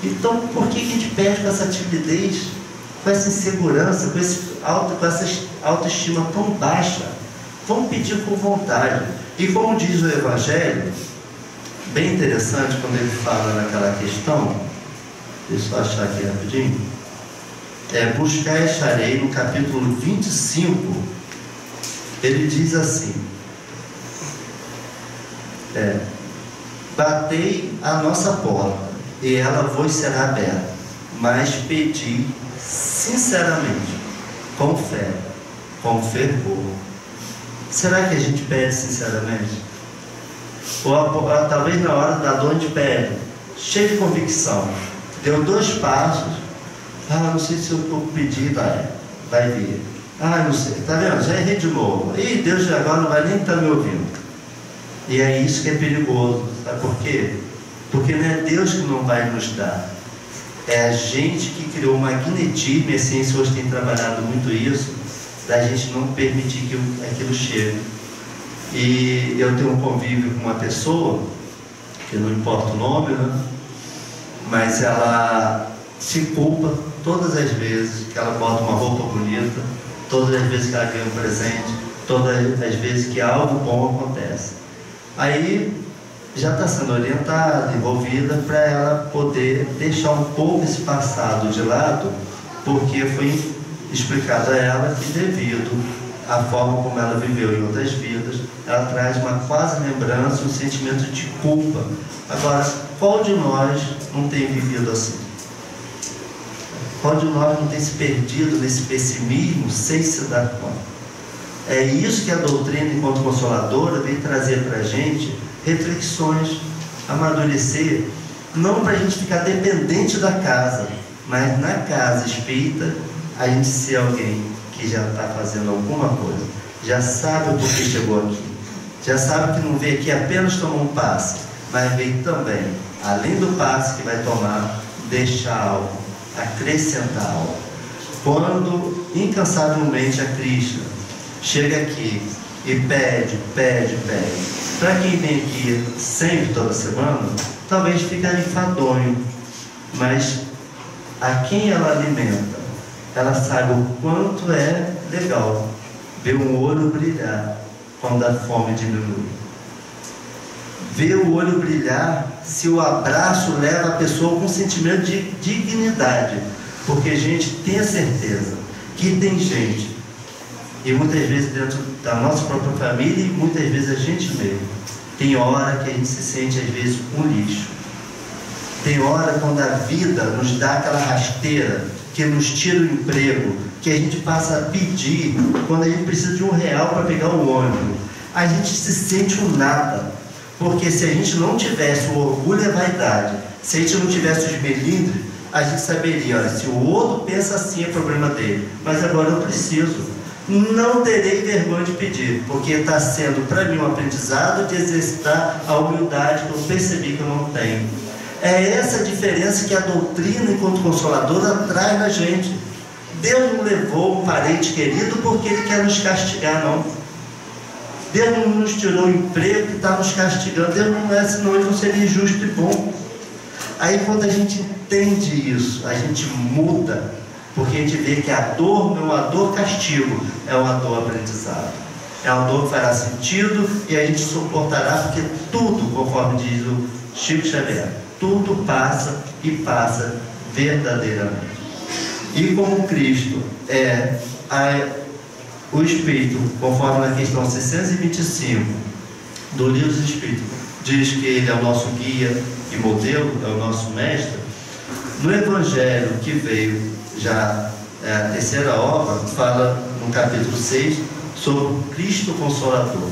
Então por que a gente pede com essa timidez, com essa insegurança, com essa autoestima tão baixa? Vamos pedir com vontade. E como diz o Evangelho, bem interessante quando ele fala naquela questão, deixa eu achar aqui rapidinho, buscar e acharei, no capítulo 25, ele diz assim, batei a nossa porta, e ela vos será aberta, mas pedi sinceramente, com fé, com fervor. Será que a gente pede sinceramente? Ou talvez na hora da dor a gente pede, cheio de convicção, deu 2 passos, não sei se eu pedir, vai vir, não sei, está vendo? Já errei de novo, Deus agora não vai nem estar me ouvindo. E é isso que é perigoso, sabe por quê? Porque não é Deus que não vai nos dar, é a gente que criou um magnetismo, e a ciência hoje tem trabalhado muito isso, da gente não permitir que aquilo chegue. E eu tenho um convívio com uma pessoa, que não importa o nome, né? Mas ela se culpa todas as vezes que ela bota uma roupa bonita, todas as vezes que ela ganha um presente, todas as vezes que algo bom acontece. Aí já está sendo orientada, envolvida, para ela poder deixar um pouco esse passado de lado, porque foi explicado a ela que devido à forma como ela viveu em outras vidas, ela traz uma quase lembrança, um sentimento de culpa. Agora, qual de nós não tem vivido assim? Qual de nós não tem se perdido nesse pessimismo sem se dar conta? É isso que a doutrina, enquanto consoladora, vem trazer para a gente reflexões, amadurecer, não para a gente ficar dependente da casa, mas na casa espírita, a gente ser alguém que já está fazendo alguma coisa, já sabe o porquê chegou aqui, já sabe que não veio aqui apenas tomar um passe, mas veio também, além do passe que vai tomar, deixar algo, acrescentar algo. Quando incansavelmente a Krishna chega aqui e pede, para quem vem aqui sempre, toda semana, talvez fique enfadonho, mas a quem ela alimenta, ela sabe o quanto é legal ver um olho brilhar quando a fome diminui. Ver o olho brilhar se o abraço leva a pessoa com um sentimento de dignidade. Porque, gente, tenha certeza que tem gente, e muitas vezes dentro da nossa própria família, e muitas vezes a gente mesmo, tem hora que a gente se sente às vezes um lixo. Tem hora quando a vida nos dá aquela rasteira, que nos tira o emprego, que a gente passa a pedir quando a gente precisa de R$1 para pegar o ônibus. A gente se sente um nada, porque se a gente não tivesse o orgulho e a vaidade, se a gente não tivesse os melindres, a gente saberia, olha, se o outro pensa assim é problema dele, mas agora eu preciso, não terei vergonha de pedir, porque está sendo para mim um aprendizado de exercitar a humildade que eu percebi que eu não tenho. É essa diferença que a doutrina, enquanto consoladora, traz na gente. Deus não levou um parente querido porque Ele quer nos castigar, não. Deus não nos tirou o emprego que está nos castigando. Deus não é, senão Ele não seria justo e bom. Aí quando a gente entende isso, a gente muda, porque a gente vê que a dor não é uma dor castigo, é uma dor aprendizado. É uma dor que fará sentido e a gente suportará, porque tudo, conforme diz o Chico Xavier, tudo passa e passa verdadeiramente. E como Cristo é o Espírito, conforme na questão 625 do Livro dos Espíritos, diz que Ele é o nosso guia e modelo, é o nosso mestre. No Evangelho que veio já, a terceira obra, fala no capítulo 6 sobre o Cristo Consolador.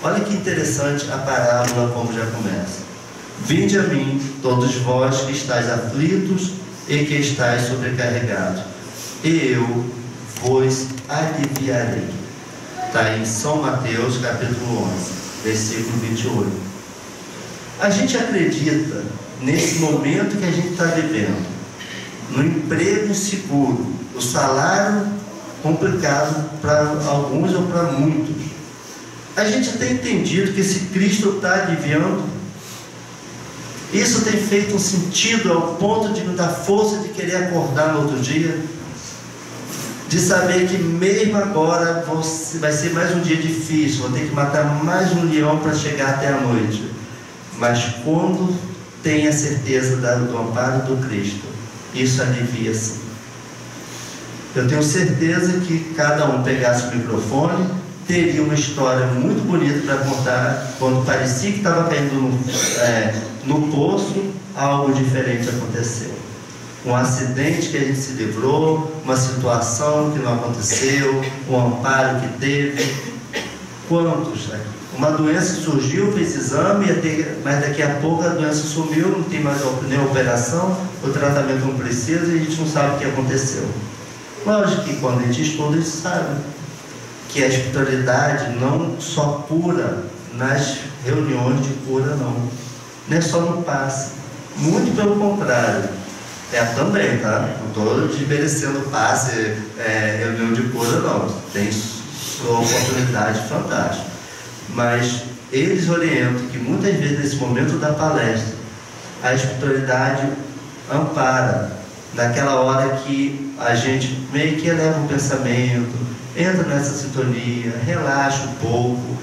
Olha que interessante a parábola como já começa. Vinde a mim, todos vós que estáis aflitos e que estáis sobrecarregados, e eu vos aliviarei. Está em São Mateus, capítulo 11, versículo 28. A gente acredita, nesse momento que a gente está vivendo, no emprego inseguro, o salário complicado para alguns ou para muitos, a gente tem entendido que esse Cristo está aliviando. Isso tem feito um sentido ao ponto de me dar força de querer acordar no outro dia, de saber que mesmo agora vai ser mais um dia difícil, vou ter que matar mais um leão para chegar até a noite, mas quando tem a certeza do amparo do Cristo, isso alivia sim. Eu tenho certeza que cada um pegasse o microfone, teria uma história muito bonita para contar. Quando parecia que estava caindo no poço, algo diferente aconteceu. Um acidente que a gente se livrou, uma situação que não aconteceu, um amparo que teve. Quantos? Uma doença surgiu, fez exame, mas daqui a pouco a doença sumiu, não tem mais nem operação, o tratamento não precisa e a gente não sabe o que aconteceu. Lógico que quando a gente estuda, a gente sabe que a espiritualidade não só cura nas reuniões de cura, não é só no passe, muito pelo contrário, também, tá? Não estou desmerecendo passe, reunião de cura, não, tem sua oportunidade fantástica, mas eles orientam que muitas vezes nesse momento da palestra, a espiritualidade ampara, naquela hora que a gente meio que eleva o pensamento, entra nessa sintonia, relaxa um pouco,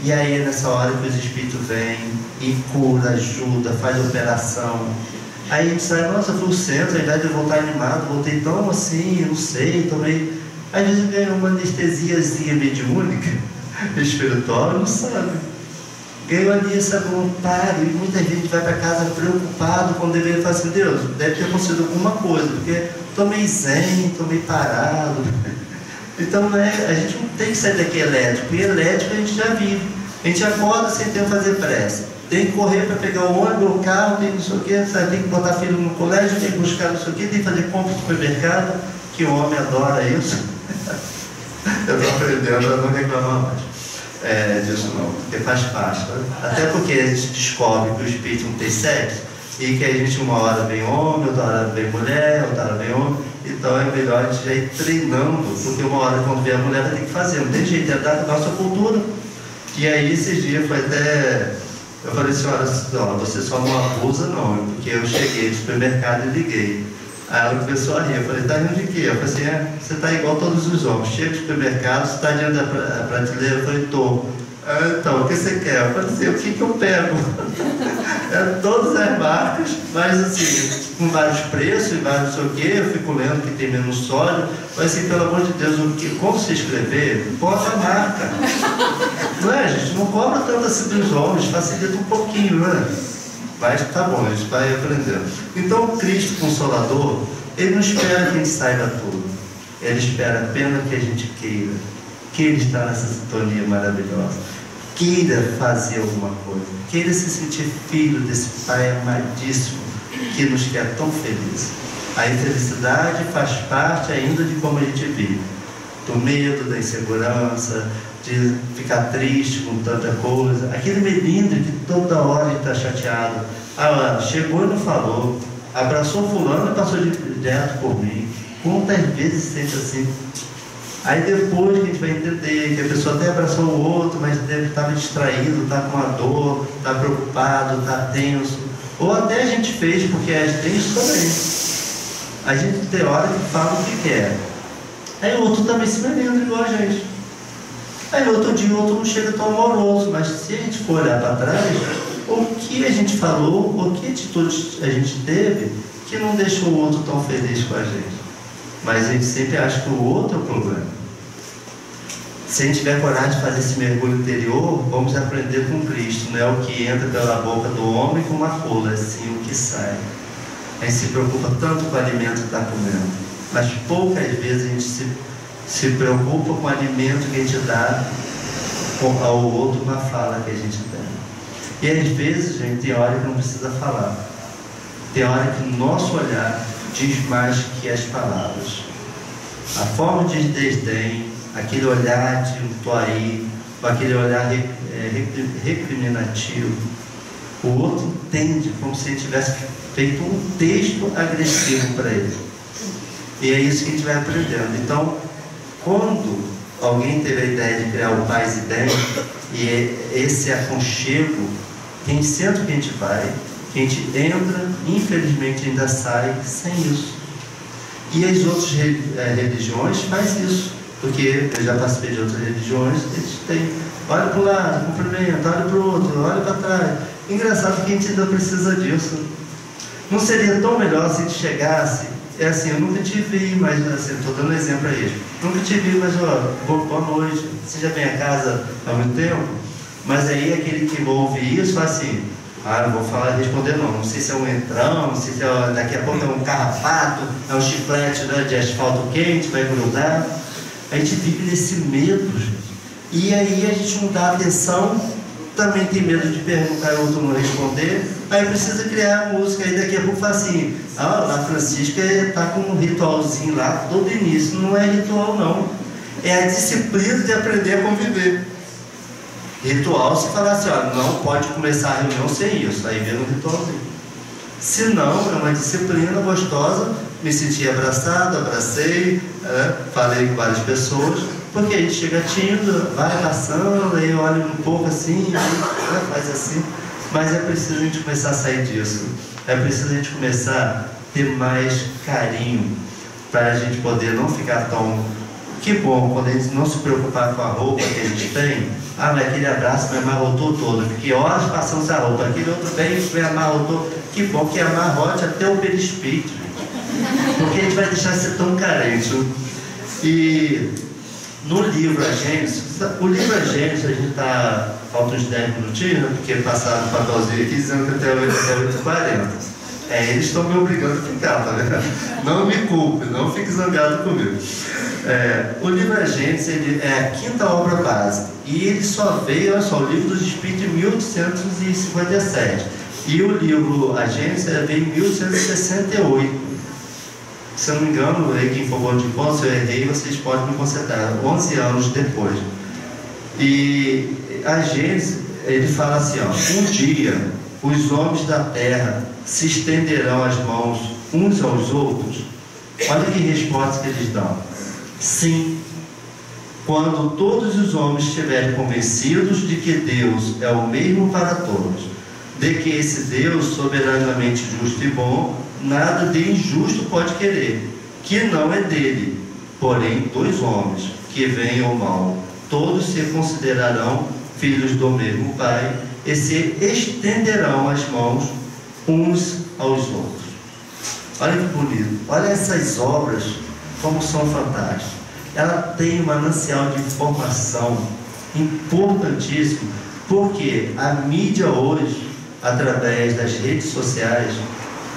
e aí é nessa hora que os espíritos vêm e cura, ajuda, faz operação. Aí a gente sai, nossa, fui ao centro, ao invés de eu voltar animado, voltei tão assim, não sei, tomei. Às vezes ganhou uma anestesiazinha mediúnica, espiritual, não sabe. Ganhou ali, sabe, um amparo, e muita gente vai para casa preocupado quando deveria falar assim, Deus, deve ter acontecido alguma coisa, porque tomei zen, tomei parado. Então a gente não tem que sair daqui elétrico, e elétrico a gente já vive. A gente acorda sem ter que fazer pressa. Tem que correr para pegar o ônibus, o carro, tem não sei o que, sabe? Tem que botar filho no colégio, tem que buscar não sei o que, tem que fazer compra no supermercado, que o homem adora isso. Eu estou aprendendo a não reclamar mais disso não, porque faz parte. Né? Até porque a gente descobre que o espírito não tem sexo, e que a gente uma hora vem homem, outra hora vem mulher, outra hora vem homem, então é melhor a gente já ir treinando, porque uma hora quando vem a mulher vai ter que fazer, não tem jeito, é da nossa cultura. E aí esses dias foi até, eu falei assim, olha, você só não abusa não, porque eu cheguei no supermercado e liguei. Aí ela começou a rir, eu falei, tá rindo de quê? Eu falei assim, você tá igual todos os homens, chega no supermercado, você tá diante da prateleira, eu falei, tô. Então, o que você quer? Eu falei assim, o que eu pego? Todas as marcas, mas assim, com vários preços e vários não sei o que, eu fico lendo que tem menos sódio, mas assim, pelo amor de Deus, como você escrever, bota a marca. Não é, gente? Não cobra tanto assim dos homens, facilita um pouquinho, né? Mas tá bom, a gente vai aprendendo. Então, o Cristo Consolador, ele não espera que a gente saiba tudo, ele espera apenas que a gente queira, que ele está nessa sintonia maravilhosa. Queira fazer alguma coisa, queira se sentir filho desse Pai amadíssimo que nos quer tão felizes. A infelicidade faz parte ainda de como a gente vive, do medo, da insegurança, de ficar triste com tanta coisa, aquele medinho que toda hora está chateado. Chegou e não falou, abraçou fulano e passou direto por mim. Quantas vezes se sente assim? Aí depois que a gente vai entender que a pessoa até abraçou o outro, mas estava distraído, está com uma dor, está preocupado, está tenso. Ou até a gente fez, porque tem isso também. A gente tem hora que fala o que quer. Aí o outro também se vendendo igual a gente. Aí outro dia o outro não chega tão amoroso, mas se a gente for olhar para trás, o que a gente falou, o que atitude a gente teve, que não deixou o outro tão feliz com a gente. Mas a gente sempre acha que o outro é o problema. Se a gente tiver coragem de fazer esse mergulho interior, vamos aprender com Cristo. Não é o que entra pela boca do homem com uma cola, é sim o que sai. A gente se preocupa tanto com o alimento que está comendo, mas poucas vezes a gente se preocupa com o alimento que a gente dá ao outro, uma fala que a gente tem. E às vezes, gente, tem hora que não precisa falar. Tem hora que o nosso olhar diz mais que as palavras. A forma de desdém, aquele olhar de um tô aí, ou aquele olhar recriminativo. O outro entende como se ele tivesse feito um texto agressivo para ele. E é isso que a gente vai aprendendo. Então, quando alguém teve a ideia de criar o Paz e Bem, e esse aconchego, tem centro que a gente vai, que a gente entra, infelizmente ainda sai sem isso. E as outras religiões fazem isso, porque eu já participei de outras religiões, eles têm, olha para o lado, cumprimenta, olha para o outro, olha para trás. Engraçado que a gente ainda precisa disso. Não seria tão melhor se a gente chegasse, é assim, eu nunca te vi, mas assim, estou dando exemplo aí, nunca te vi, mas ó, boa noite, você já vem a casa há muito tempo? Mas aí aquele que ouve isso fala assim, não vou falar, responder não sei se é um entrão, não sei se é, daqui a pouco é um carrapato, é um chiclete, né, de asfalto quente, vai grudar. A gente vive nesse medo, gente. E aí a gente não dá atenção, também tem medo de perguntar e o outro não responder, aí precisa criar música, aí daqui a pouco fala assim, a Francisca está com um ritualzinho lá, todo início, não é ritual não, é a disciplina de aprender a conviver. Ritual, se falar assim, não pode começar a reunião sem isso, aí vem um ritualzinho. Se não, é uma disciplina gostosa, me senti abraçado, abracei, falei com várias pessoas, porque a gente chega tímido, vai passando, aí olha um pouco assim, aí, faz assim, mas é preciso a gente começar a sair disso, é preciso a gente começar a ter mais carinho, para a gente poder não ficar tão... Que bom, quando a gente não se preocupar com a roupa que a gente tem, mas aquele abraço me amarrotou todo, fiquei horas passando essa roupa, aquele outro bem me amarrotou, que bom que amarrote até o perispírito, porque a gente vai deixar de ser tão carente. E no livro A Gênesis, o livro A Gênesis, a gente está, falta uns 10 minutinhos, né, porque passaram o papelzinho aqui dizendo que até 8h40. Eles estão me obrigando a ficar, tá vendo? Não me culpe, não fique zangado comigo. O livro A Gênesis, ele é a quinta obra base, e ele só veio, olha só, o livro dos Espíritos em 1857, e o livro A Gênesis veio em 1868. Se eu não me engano, aí quem for bom de conta, se eu errei, vocês podem me consertar, 11 anos depois. E a Gênesis, ele fala assim, um dia os homens da terra se estenderão as mãos uns aos outros. Olha que resposta que eles dão. Sim, quando todos os homens estiverem convencidos de que Deus é o mesmo para todos, de que esse Deus soberanamente justo e bom, nada de injusto pode querer, que não é dele, porém dos homens, que veem o mal, todos se considerarão filhos do mesmo Pai, e se estenderão as mãos uns aos outros. Olha que bonito, olha essas obras como são fantásticas. Ela tem um manancial de informação importantíssimo, porque a mídia hoje, através das redes sociais,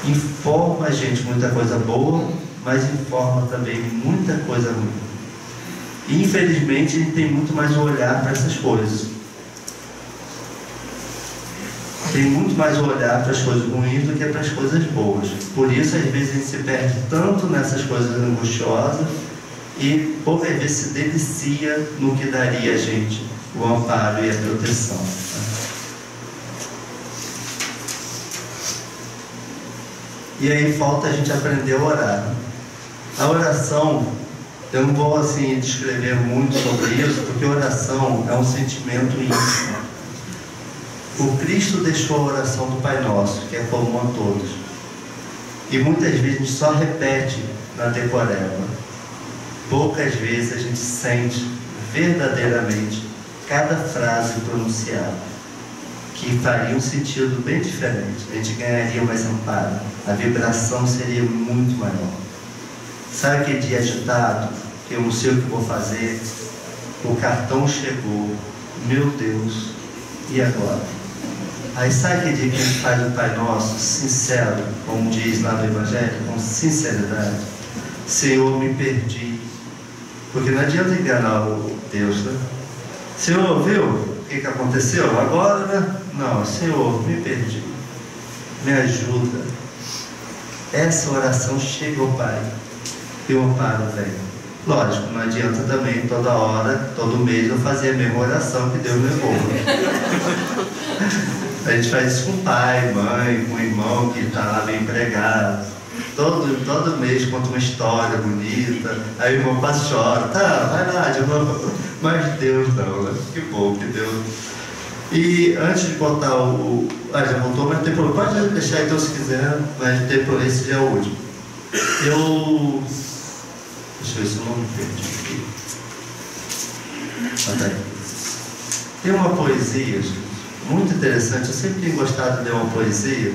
informa a gente muita coisa boa, mas informa também muita coisa ruim. E infelizmente a gente tem muito mais o olhar para essas coisas. Tem muito mais o olhar para as coisas ruins do que para as coisas boas. Por isso, às vezes, a gente se perde tanto nessas coisas angustiosas e poucas vezes se delicia no que daria a gente o amparo e a proteção. E aí falta a gente aprender a orar. A oração, eu não vou assim descrever muito sobre isso, porque oração é um sentimento íntimo. O Cristo deixou a oração do Pai Nosso, que é comum a todos. E muitas vezes a gente só repete na decoreba. Poucas vezes a gente sente verdadeiramente cada frase pronunciada, que faria um sentido bem diferente. A gente ganharia mais amparo. A vibração seria muito maior. Sabe aquele dia agitado, que eu não sei o que vou fazer, o cartão chegou, meu Deus, e agora? Aí sabe aquele dia que a gente faz o Pai Nosso, sincero, como diz lá no Evangelho, com sinceridade? Senhor, me perdi. Porque não adianta enganar o Deus, né? Senhor, viu o que aconteceu? Agora, né? Não, Senhor, me perdi. Me ajuda. Essa oração chega ao Pai. E o amparo vem. Lógico, não adianta também toda hora, todo mês eu fazer a mesma oração que Deus me levou. A gente faz isso com o pai, mãe, com o irmão que está lá bem empregado. Todo mês conta uma história bonita, aí o irmão quase chora, tá, vai lá de novo. Mas Deus não, né? Que bom que Deus. E antes de botar já voltou, mas tem problema. Pode deixar então se quiser, mas tem problema, esse já é o último. Deixa eu ver se eu não me perdi aqui. Olha aí. Tem uma poesia muito interessante, eu sempre tenho gostado de ler uma poesia,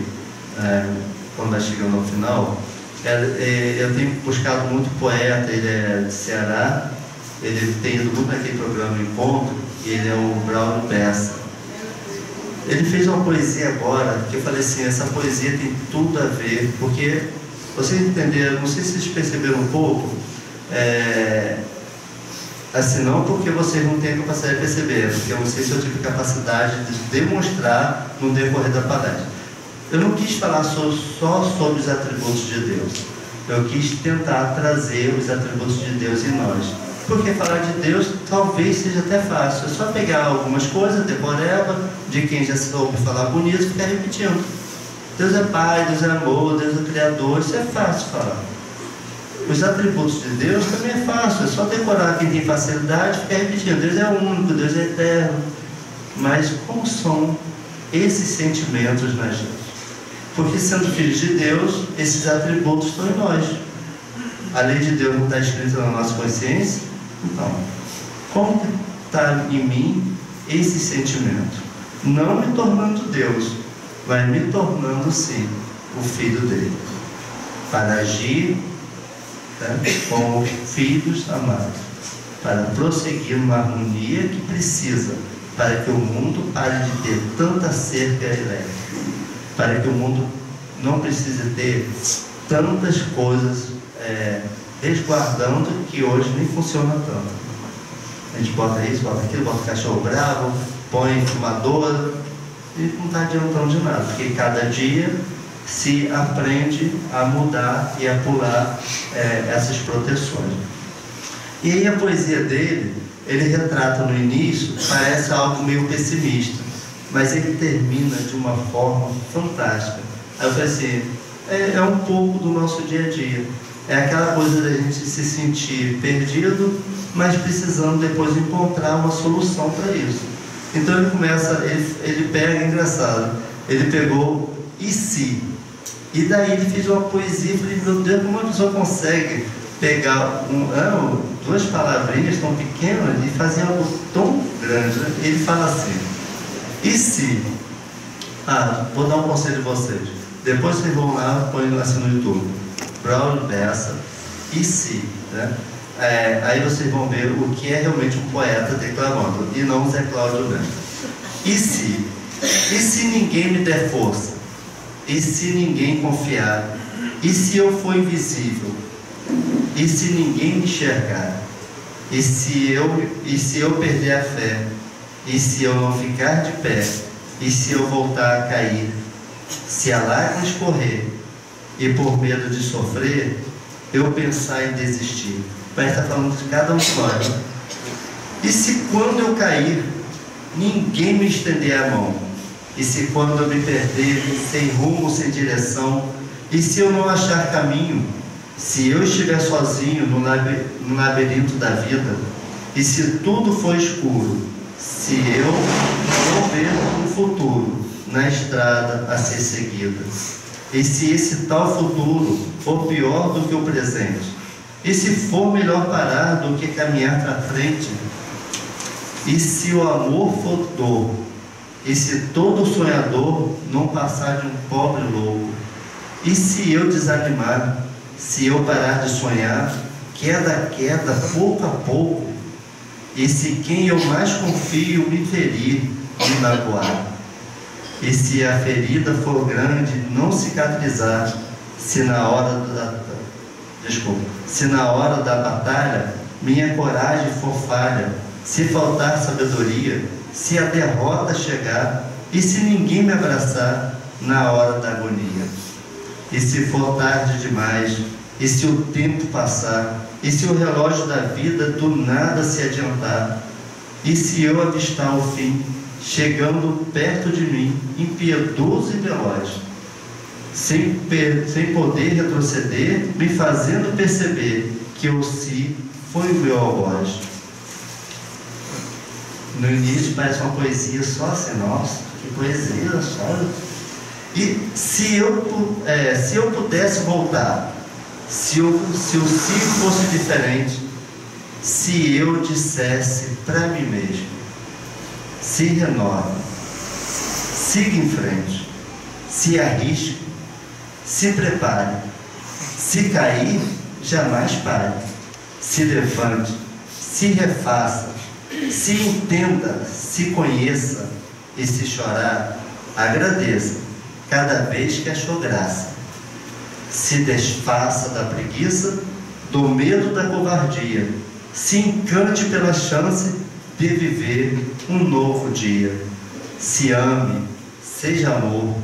quando vai chegando ao final. Eu tenho buscado muito poeta, ele é de Ceará, ele tem ido muito naquele programa Encontro, e ele é o Braulio Bessa. Ele fez uma poesia agora, que eu falei assim, essa poesia tem tudo a ver, porque vocês entenderam, não sei se vocês perceberam um pouco, assim, não porque vocês não têm a capacidade de perceber, porque eu não sei se eu tive capacidade de demonstrar no decorrer da palestra. Eu não quis falar só sobre os atributos de Deus, eu quis tentar trazer os atributos de Deus em nós. Porque falar de Deus talvez seja até fácil, é só pegar algumas coisas, decoreba, de quem já soube falar bonito e ficar repetindo. Deus é Pai, Deus é amor, Deus é Criador, isso é fácil falar. Os atributos de Deus também é fácil, é só decorar. Quem tem facilidade fica repetindo, Deus é único, Deus é eterno. Mas como são esses sentimentos na gente? Porque sendo filhos de Deus, esses atributos estão em nós. A lei de Deus não está escrita na nossa consciência? Então, como está em mim esse sentimento? Não me tornando Deus, mas me tornando sim o filho dele, para agir como filhos amados, para prosseguir uma harmonia que precisa, para que o mundo pare de ter tanta cerca elétrica, para que o mundo não precise ter tantas coisas resguardando, que hoje nem funciona tanto. A gente bota isso, bota aquilo, bota cachorro bravo, põe fumador e não está adiantando de nada, porque cada dia se aprende a mudar e a pular essas proteções. E aí a poesia dele, ele retrata no início, parece algo meio pessimista, mas ele termina de uma forma fantástica. Aí eu falei assim, é um pouco do nosso dia a dia. É aquela coisa da gente se sentir perdido, mas precisando depois encontrar uma solução para isso. Então ele começa, ele pega, engraçado, ele pegou e se. E daí ele fez uma poesia, falei, meu Deus, como uma pessoa consegue pegar duas palavrinhas tão pequenas e fazer algo tão grande, né? Ele fala assim, e se? Vou dar um conselho de vocês. Depois vocês vão lá, põem assim no YouTube, Braulio Bessa, e se? Né? Aí vocês vão ver o que é realmente um poeta declamando, e não o Zé Cláudio Bessa. E se? E se ninguém me der força? E se ninguém confiar? E se eu for invisível? E se ninguém me enxergar? E se eu perder a fé? E se eu não ficar de pé? E se eu voltar a cair? Se a lágrima escorrer e por medo de sofrer, eu pensar em desistir? Parece estar falando de cada um de nós. E se quando eu cair, ninguém me estender a mão? E se quando eu me perder, sem rumo, sem direção? E se eu não achar caminho? Se eu estiver sozinho no labirinto da vida? E se tudo for escuro? Se eu não ver um futuro na estrada a ser seguida? E se esse tal futuro for pior do que o presente? E se for melhor parar do que caminhar para frente? E se o amor for dor? E se todo sonhador não passar de um pobre louco? E se eu desanimar? Se eu parar de sonhar, queda a queda, pouco a pouco? E se quem eu mais confio me ferir, me magoar? E se a ferida for grande, não cicatrizar? Se na hora da batalha minha coragem for falha, se faltar sabedoria, se a derrota chegar, e se ninguém me abraçar na hora da agonia? E se for tarde demais, E se o tempo passar, e se o relógio da vida do nada se adiantar, e se eu avistar o fim, chegando perto de mim, impiedoso e veloz, sem poder retroceder, me fazendo perceber que o si foi o meu algoz. No início parece uma poesia só assim, nossa, que poesia só. E se eu pudesse voltar, se o si fosse diferente, se eu dissesse para mim mesmo, se renove, siga em frente, se arrisque, se prepare, se cair, jamais pare, se levante, se refaça, se entenda, se conheça, e se chorar, agradeça, cada vez que achou graça. Se desfaça da preguiça, do medo da covardia, se encante pela chance de viver um novo dia. Se ame, seja amor,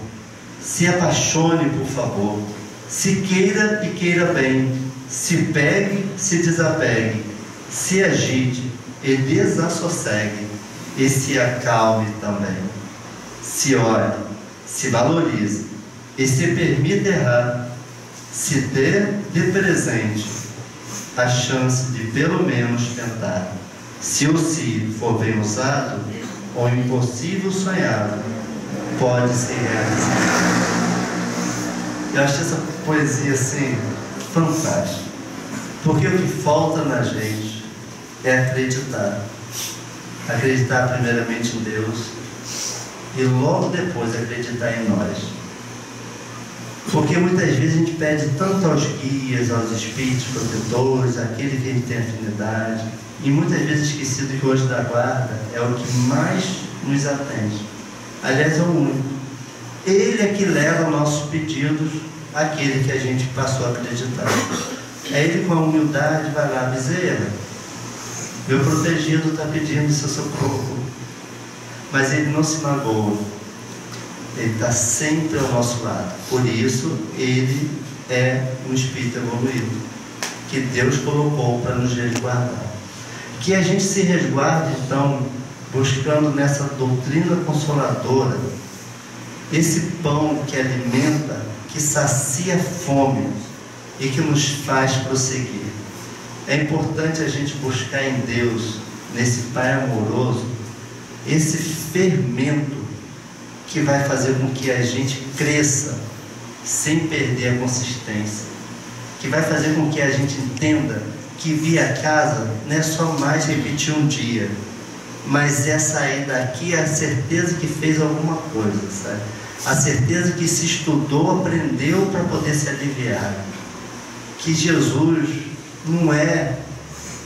se apaixone por favor, se queira e queira bem, se pegue, se desapegue, se agite e desassossegue, e se acalme também. Se olhe, se valorize e se permita errar, se dê de presente a chance de pelo menos tentar. Se o si for bem usado, o impossível sonhado pode se realizar. Eu acho essa poesia assim fantástica, porque o que falta na gente é acreditar primeiramente em Deus e logo depois acreditar em nós. Porque muitas vezes a gente pede tanto aos guias, aos espíritos protetores, àquele que a gente tem afinidade, e muitas vezes esquecido que o anjo da guarda é o que mais nos atende. Aliás, é o único. Ele é que leva nossos pedidos àquele que a gente passou a acreditar. É ele com a humildade vai lá, bezerra, meu protegido está pedindo seu socorro. Mas ele não se magoa. Ele está sempre ao nosso lado. Por isso, ele é um espírito evoluído, que Deus colocou para nos resguardar. Que a gente se resguarde, então, buscando nessa doutrina consoladora, esse pão que alimenta, que sacia a fome e que nos faz prosseguir. É importante a gente buscar em Deus, nesse Pai amoroso, esse fermento que vai fazer com que a gente cresça sem perder a consistência, que vai fazer com que a gente entenda que vir a casa não é só mais repetir um dia, mas é sair daqui a certeza que fez alguma coisa, sabe? A certeza que se estudou, aprendeu para poder se aliviar, que Jesus não é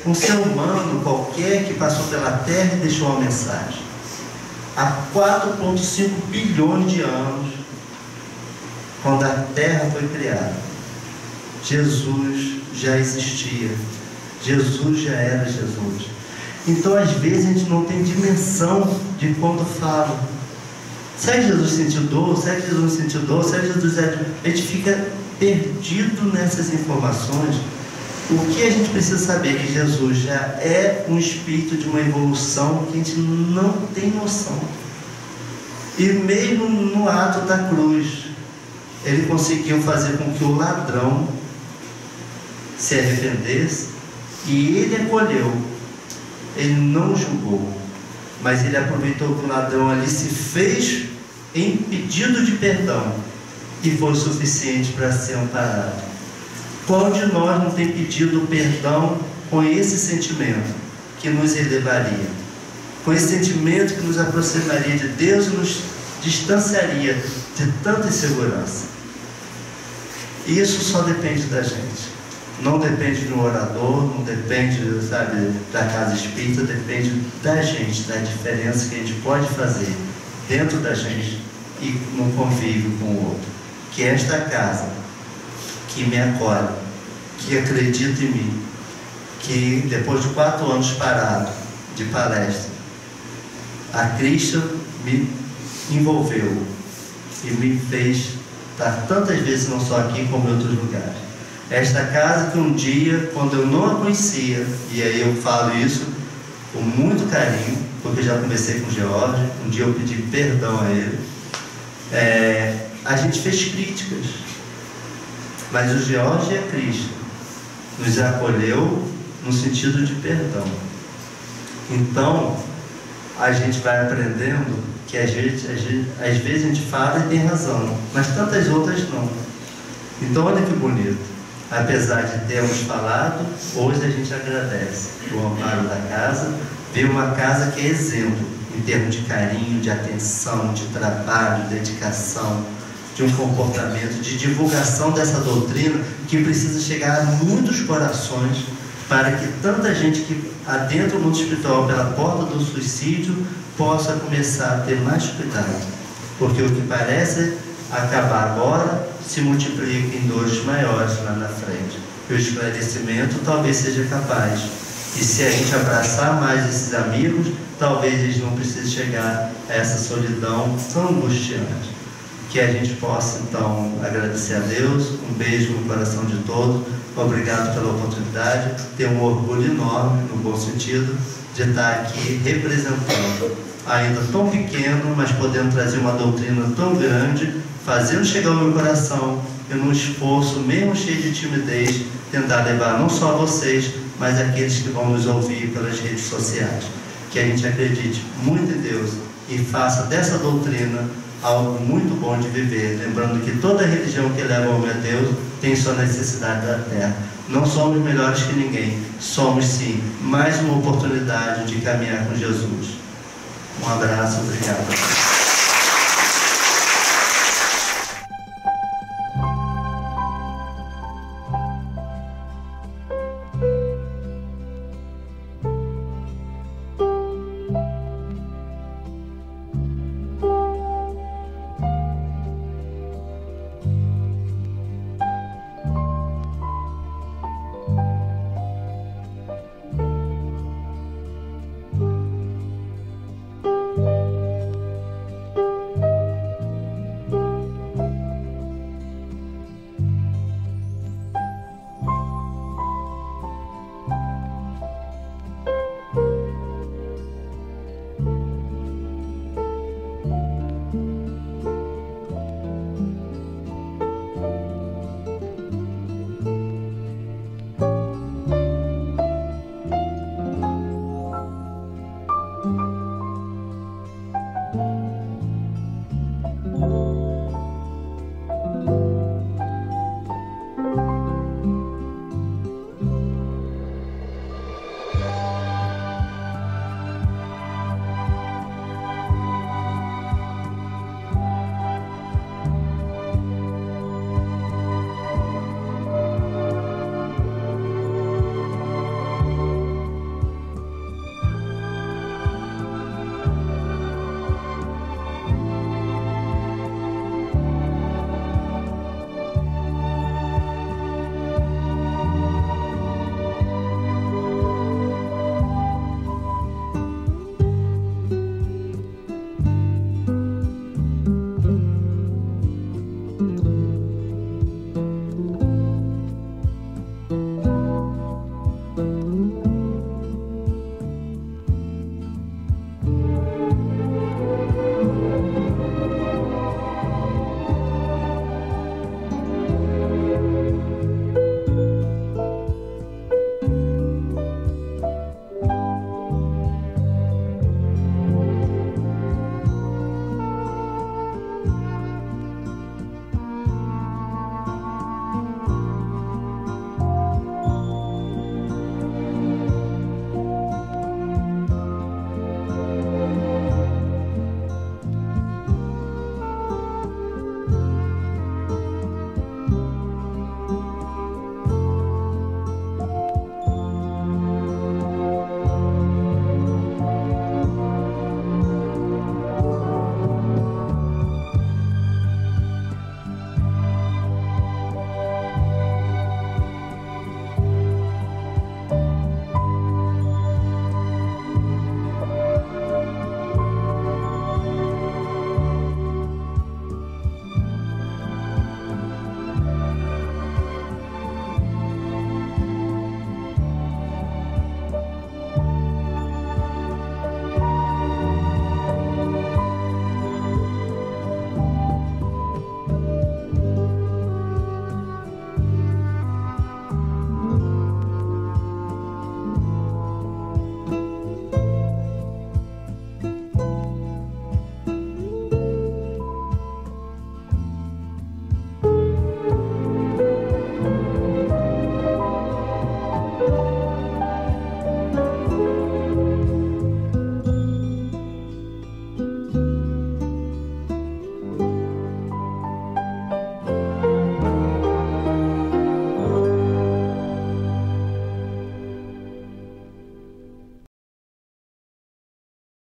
um ser humano qualquer que passou pela terra e deixou uma mensagem. Há 4,5 bilhões de anos, quando a terra foi criada, Jesus já existia, Jesus já era Jesus. Então às vezes a gente não tem dimensão de quando fala. Será que Jesus sentiu dor? Será que Jesus não sentiu dor? Será que Jesus a gente fica perdido nessas informações. O que a gente precisa saber é que Jesus já é um espírito de uma evolução que a gente não tem noção. E mesmo no ato da cruz, ele conseguiu fazer com que o ladrão se arrependesse, e ele acolheu, ele não julgou, mas ele aproveitou que o ladrão ali se fez em pedido de perdão, e foi o suficiente para ser amparado. Qual de nós não tem pedido perdão com esse sentimento que nos elevaria, com esse sentimento que nos aproximaria de Deus e nos distanciaria de tanta insegurança? Isso só depende da gente, não depende de um orador, não depende, sabe, da casa espírita, depende da gente, da diferença que a gente pode fazer dentro da gente e no convívio com o outro. Que esta casa que me acolhe, que acredita em mim, que depois de 4 anos parado de palestra, a Cristo me envolveu e me fez estar tantas vezes não só aqui como em outros lugares. Esta casa que um dia, quando eu não a conhecia, e aí eu falo isso com muito carinho, porque eu já conversei com o George, um dia eu pedi perdão a ele, a gente fez críticas, mas o George é Cristo, nos acolheu no sentido de perdão. Então, a gente vai aprendendo que às vezes a gente fala e tem razão, mas tantas outras não. Então, olha que bonito. Apesar de termos falado, hoje a gente agradece o amparo da casa, ver uma casa que é exemplo em termos de carinho, de atenção, de trabalho, dedicação, de um comportamento, de divulgação dessa doutrina que precisa chegar a muitos corações para que tanta gente que adentra o mundo espiritual pela porta do suicídio possa começar a ter mais cuidado, porque o que parece acabar agora se multiplica em dores maiores lá na frente. E o esclarecimento talvez seja capaz. E se a gente abraçar mais esses amigos, talvez eles não precisem chegar a essa solidão tão angustiante. Que a gente possa então agradecer a Deus, um beijo no coração de todos, obrigado pela oportunidade, tenho um orgulho enorme, no bom sentido, de estar aqui representando, ainda tão pequeno, mas podendo trazer uma doutrina tão grande, fazendo chegar ao meu coração, e num esforço mesmo cheio de timidez, tentar levar não só a vocês, mas aqueles que vão nos ouvir pelas redes sociais. Que a gente acredite muito em Deus e faça dessa doutrina algo muito bom de viver, lembrando que toda religião que leva ao meu Deus tem sua necessidade da terra. Não somos melhores que ninguém, somos sim mais uma oportunidade de caminhar com Jesus. Um abraço, obrigado.